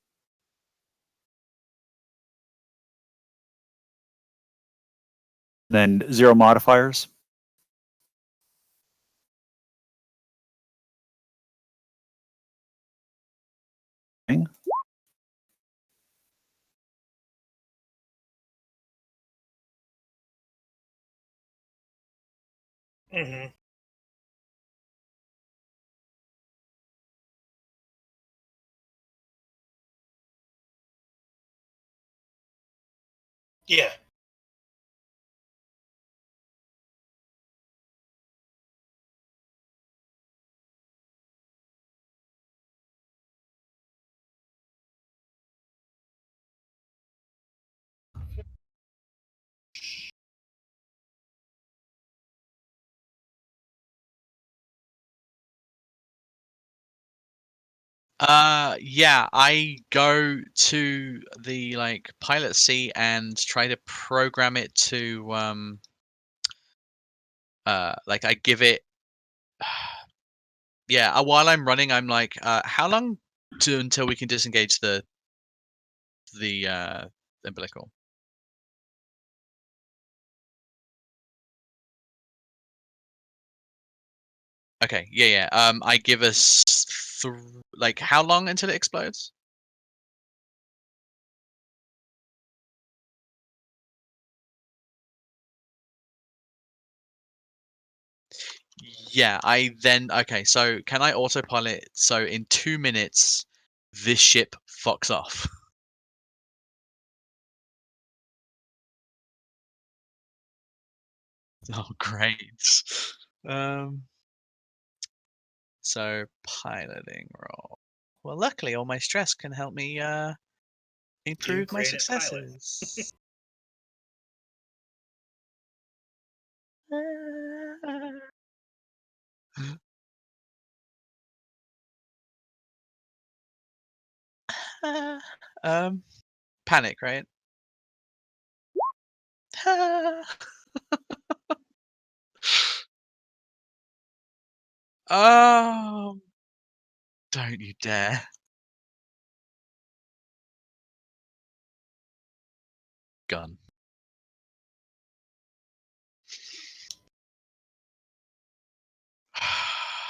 Then 0 modifiers. Mm-hmm. Yeah. Yeah, I go to the like pilot seat and try to program it to like I give it yeah, while I'm running I'm like how long to until we can disengage the umbilical? Okay, yeah. I give us like how long until it explodes? Yeah, I then okay, so can I autopilot so in 2 minutes this ship fucks off? Oh, great. So piloting roll. Well, luckily, all my stress can help me improve my great at pilot. successes. Panic, right? Oh, don't you dare. Gun.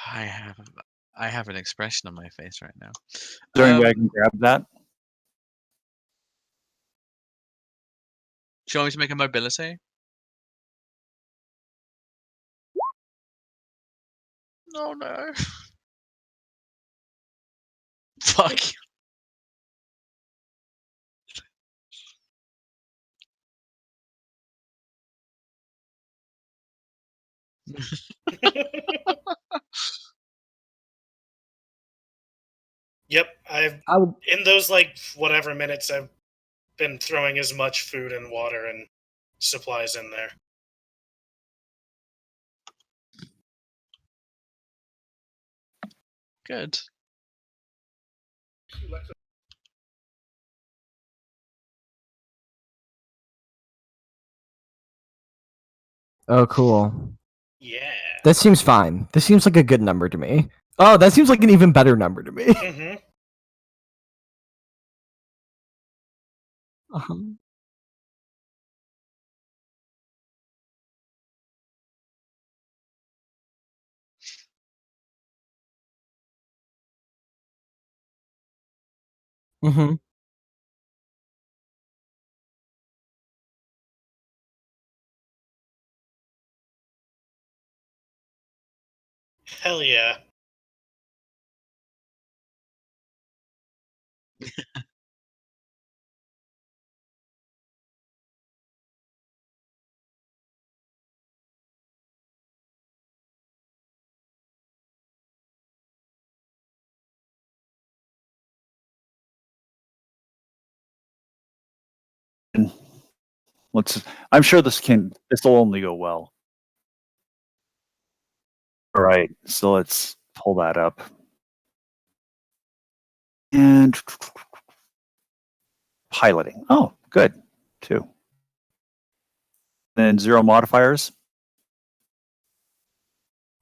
I have an expression on my face right now. Is there any way I can grab that? Do you want me to make a mobility? Oh no. Fuck. Yep, I've I would. in those like whatever minutes I've been throwing as much food and water and supplies in there. Good. Oh, cool. Yeah. That seems fine. This seems like a good number to me. Oh, that seems like an even better number to me. Mm-hmm. Uh-huh. Mm-hmm. Hell yeah. I'm sure this will only go well. All right, so let's pull that up. And piloting. Oh, good. 2. Then 0 modifiers.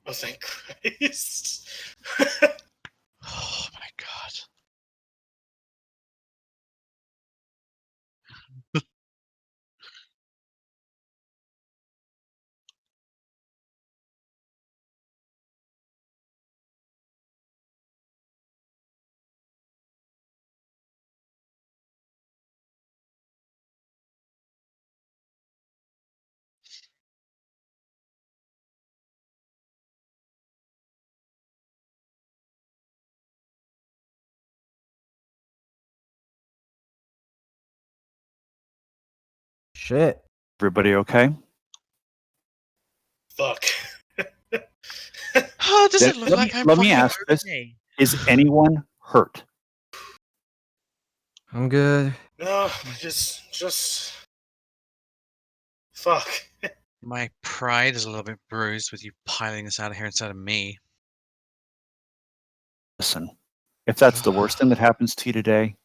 Oh, thank Christ. Oh my god. Shit. Everybody okay? Fuck. Oh, does it look Let like I'm let me fucking ask this. okay? Is anyone hurt? I'm good. No, just fuck. My pride is a little bit bruised with you piling this out of here instead of me. Listen, if that's the worst thing that happens to you today,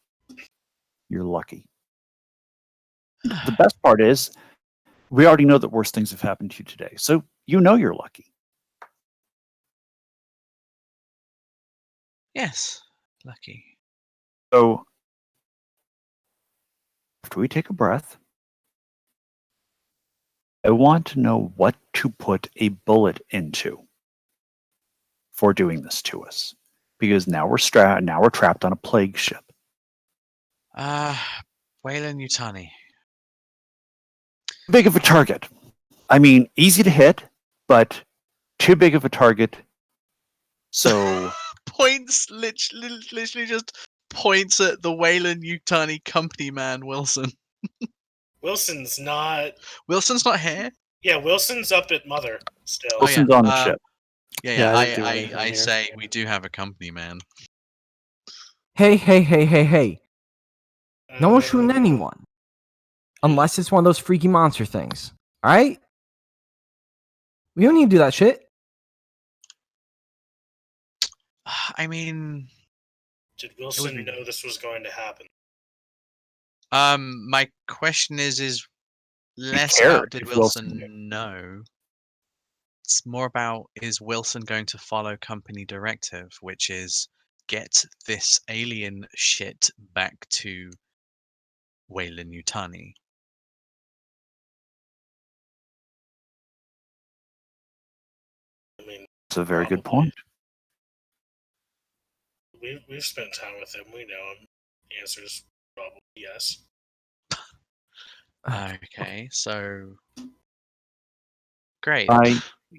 you're lucky. The best part is, we already know that worse things have happened to you today. So you know you're lucky. Yes, lucky. So after we take a breath, I want to know what to put a bullet into for doing this to us. Because now we're trapped on a plague ship. Wayland Yutani. Big of a target. I mean, easy to hit, but too big of a target. So Points, literally just points at the Wayland Yutani company man, Wilson. Wilson's not. Wilson's not here? Yeah, Wilson's up at Mother still. Oh, yeah. Wilson's on the ship. Yeah, I didn't do anything I here. say we do have a company man. Hey. No one's shooting Uh, anyone. Unless it's one of those freaky monster things. Alright? We don't need to do that shit. I mean, Did Wilson know this was going to happen? my question is less cared about did if Wilson Wilson know. It's more about is Wilson going to follow company directive, which is get this alien shit back to Wayland Yutani. I mean, That's a very good probably. point. We've spent time with him. We know him. The answer is probably yes. Okay, so great.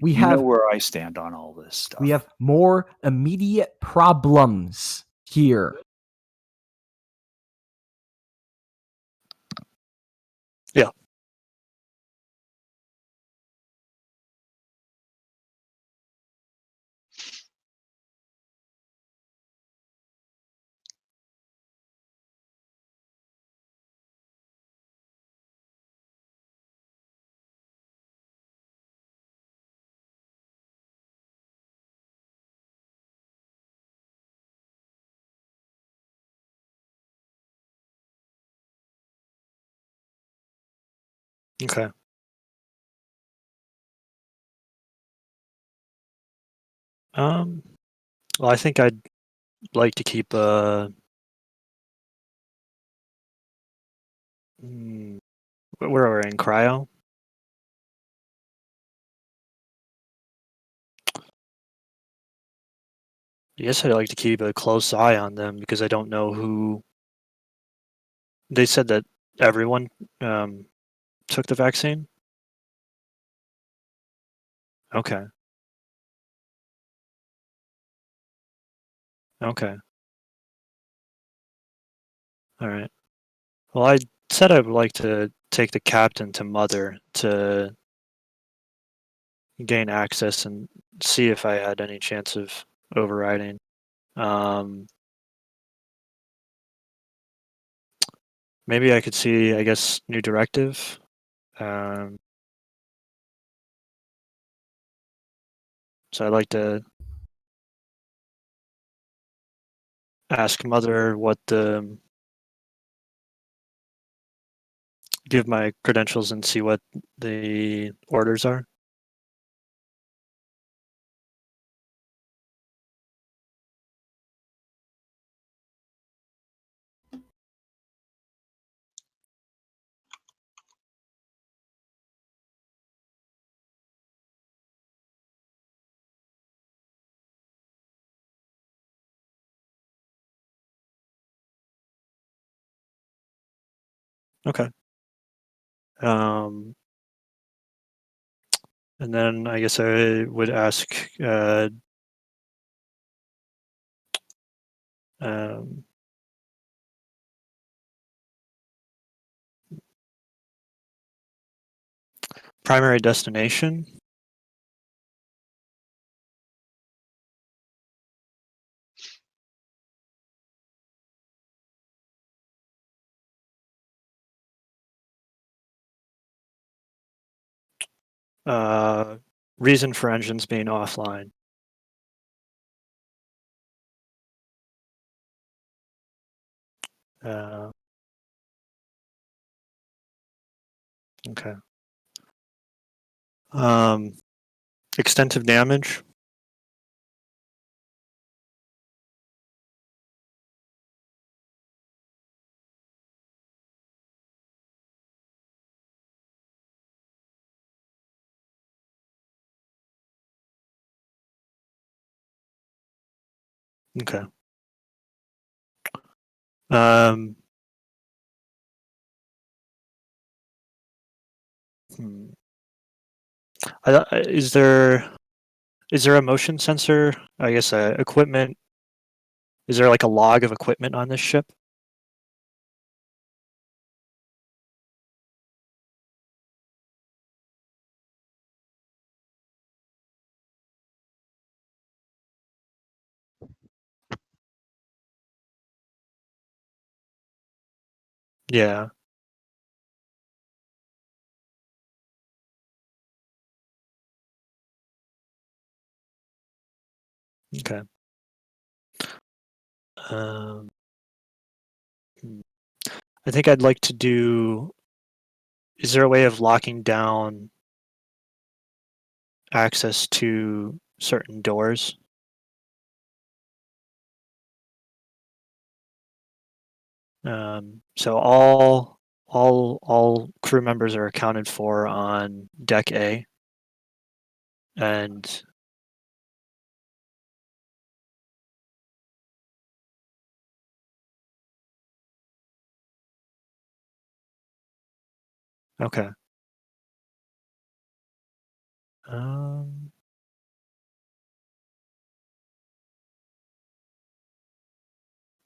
We You have know where I stand on all this stuff. we have more immediate problems here. Yeah. Okay. Well, I think I'd like to keep where are we in cryo? I guess I'd like to keep a close eye on them because I don't know who. They said that everyone took the vaccine. Okay. Okay. All right. Well, I said I would like to take the captain to Mother to gain access and see if I had any chance of overriding. Maybe I could see, I guess, new directive. So I'd like to ask Mother what the give my credentials and see what the orders are. Okay. And then I guess I would ask um, primary destination. Reason for engines being offline. Okay. Extensive damage. Okay. Um, is there a motion sensor? I guess equipment. Is there like a log of equipment on this ship? Yeah. Okay. Um, I think I'd like to do. Is there a way of locking down access to certain doors? So all crew members are accounted for on deck A, and okay. Um,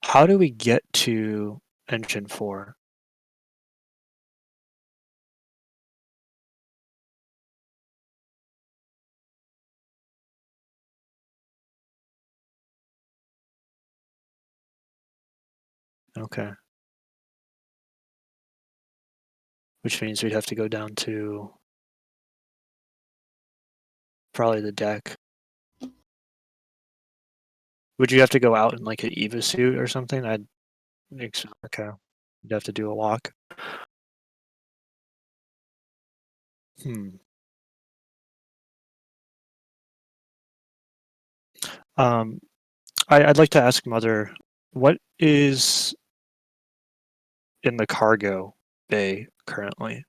how do we get to engine 4? Okay. Which means we'd have to go down to probably the deck. Would you have to go out in like an EVA suit or something? I'd think so. Okay. You'd have to do a walk. Hmm. Um, I'd like to ask Mother, what is in the cargo bay currently?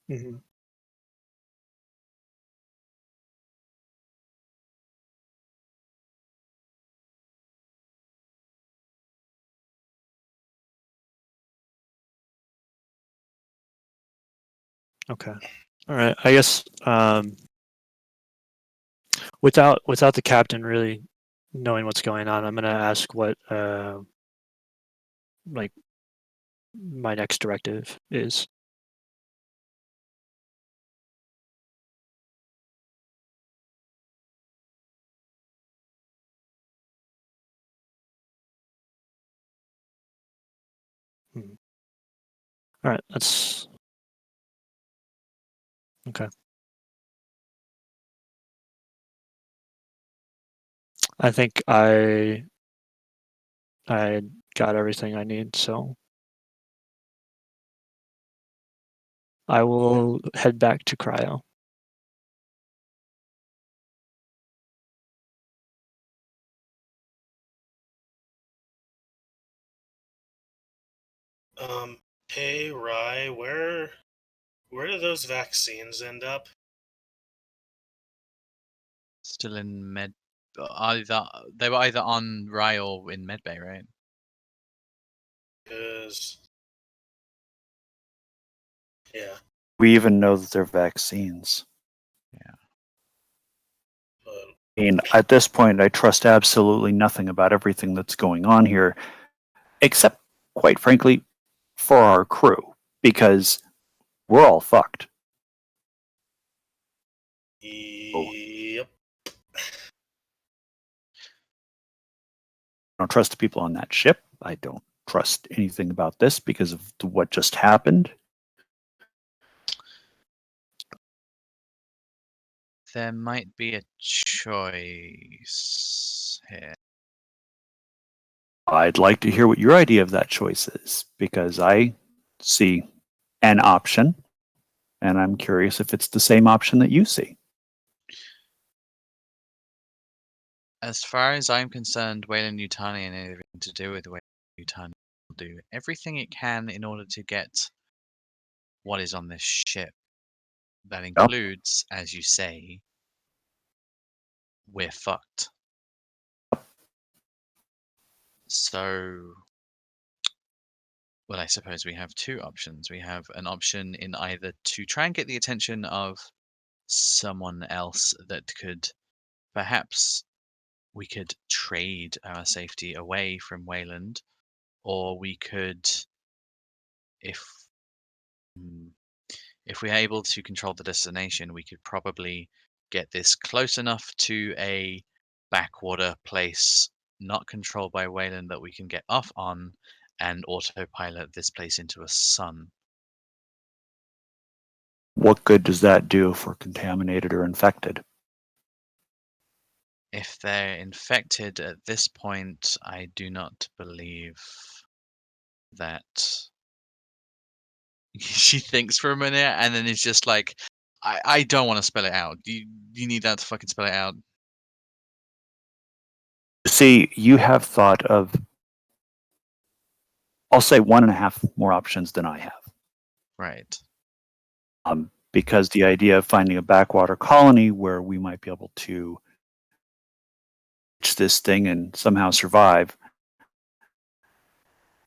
Hmm. Okay. All right. I guess without the captain really knowing what's going on, I'm gonna ask what like my next directive is. Hmm. All right. That's okay. I think I got everything I need, so I will head back to cryo. Hey Rye, where do those vaccines end up? Still in med. Either they were either on Rye or in medbay, right? Cause yeah, We even know that they're vaccines. but I mean, at this point, I trust absolutely nothing about everything that's going on here, except, quite frankly, for our crew, because we're all fucked. yep. I don't trust the people on that ship. I don't trust anything about this because of what just happened. There might be a choice here. I'd like to hear what your idea of that choice is, because I see an option, and I'm curious if it's the same option that you see. As far as I'm concerned, Wayland Yutani and anything to do with Wayland Yutani will do everything it can in order to get what is on this ship. That includes, as you say, we're fucked. So, well, I suppose we have two options. We have an option in either to try and get the attention of someone else that could perhaps we could trade our safety away from Wayland, or we could, if if we're able to control the destination, we could probably get this close enough to a backwater place not controlled by Wayland that we can get off on and autopilot this place into a sun. What good does that do if we're contaminated or infected? If they're infected at this point, I do not believe that. She thinks for a minute and then is just like, I don't want to spell it out. You need that to fucking spell it out. See, you have thought of, I'll say 1.5 more options than I have. Right. Because the idea of finding a backwater colony where we might be able to reach this thing and somehow survive,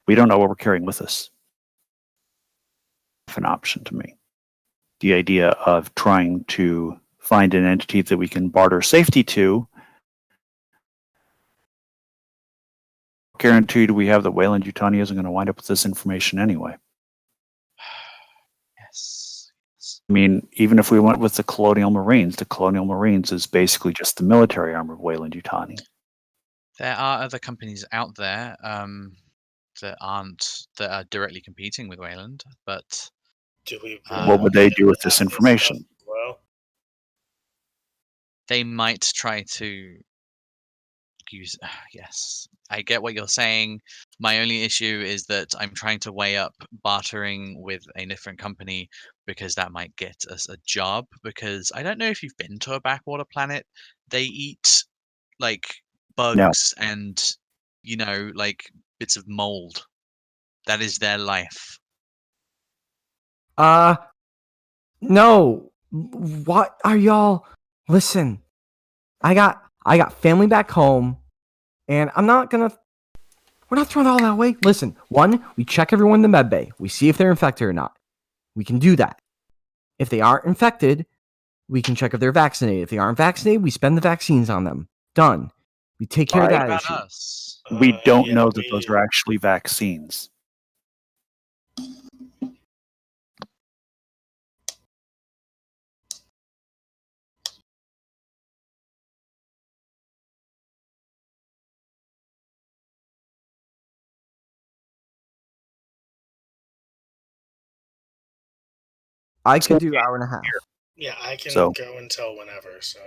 we don't know what we're carrying with us. An option to me. The idea of trying to find an entity that we can barter safety to. Guaranteed we have that Wayland Yutani isn't going to wind up with this information anyway. Yes. I mean, even if we went with the Colonial Marines is basically just the military arm of Wayland Yutani. There are other companies out there that are directly competing with Wayland, but Do we What would they do with this have information? stuff as well? they might try to use. Yes, I get what you're saying. My only issue is that I'm trying to weigh up bartering with a different company because that might get us a job. Because I don't know if you've been to a backwater planet. They eat like bugs and like bits of mold. That is their life. No. What are y'all? Listen, I got family back home, and we're not throwing all that away. Listen, one, we check everyone in the med bay. We see if they're infected or not. We can do that. If they aren't infected, we can check if they're vaccinated. If they aren't vaccinated, we spend the vaccines on them. Done. We take care of What that about issue. us? We don't Yeah, know that those are actually vaccines. I could do hour and a half. Yeah, I can So- go until whenever. So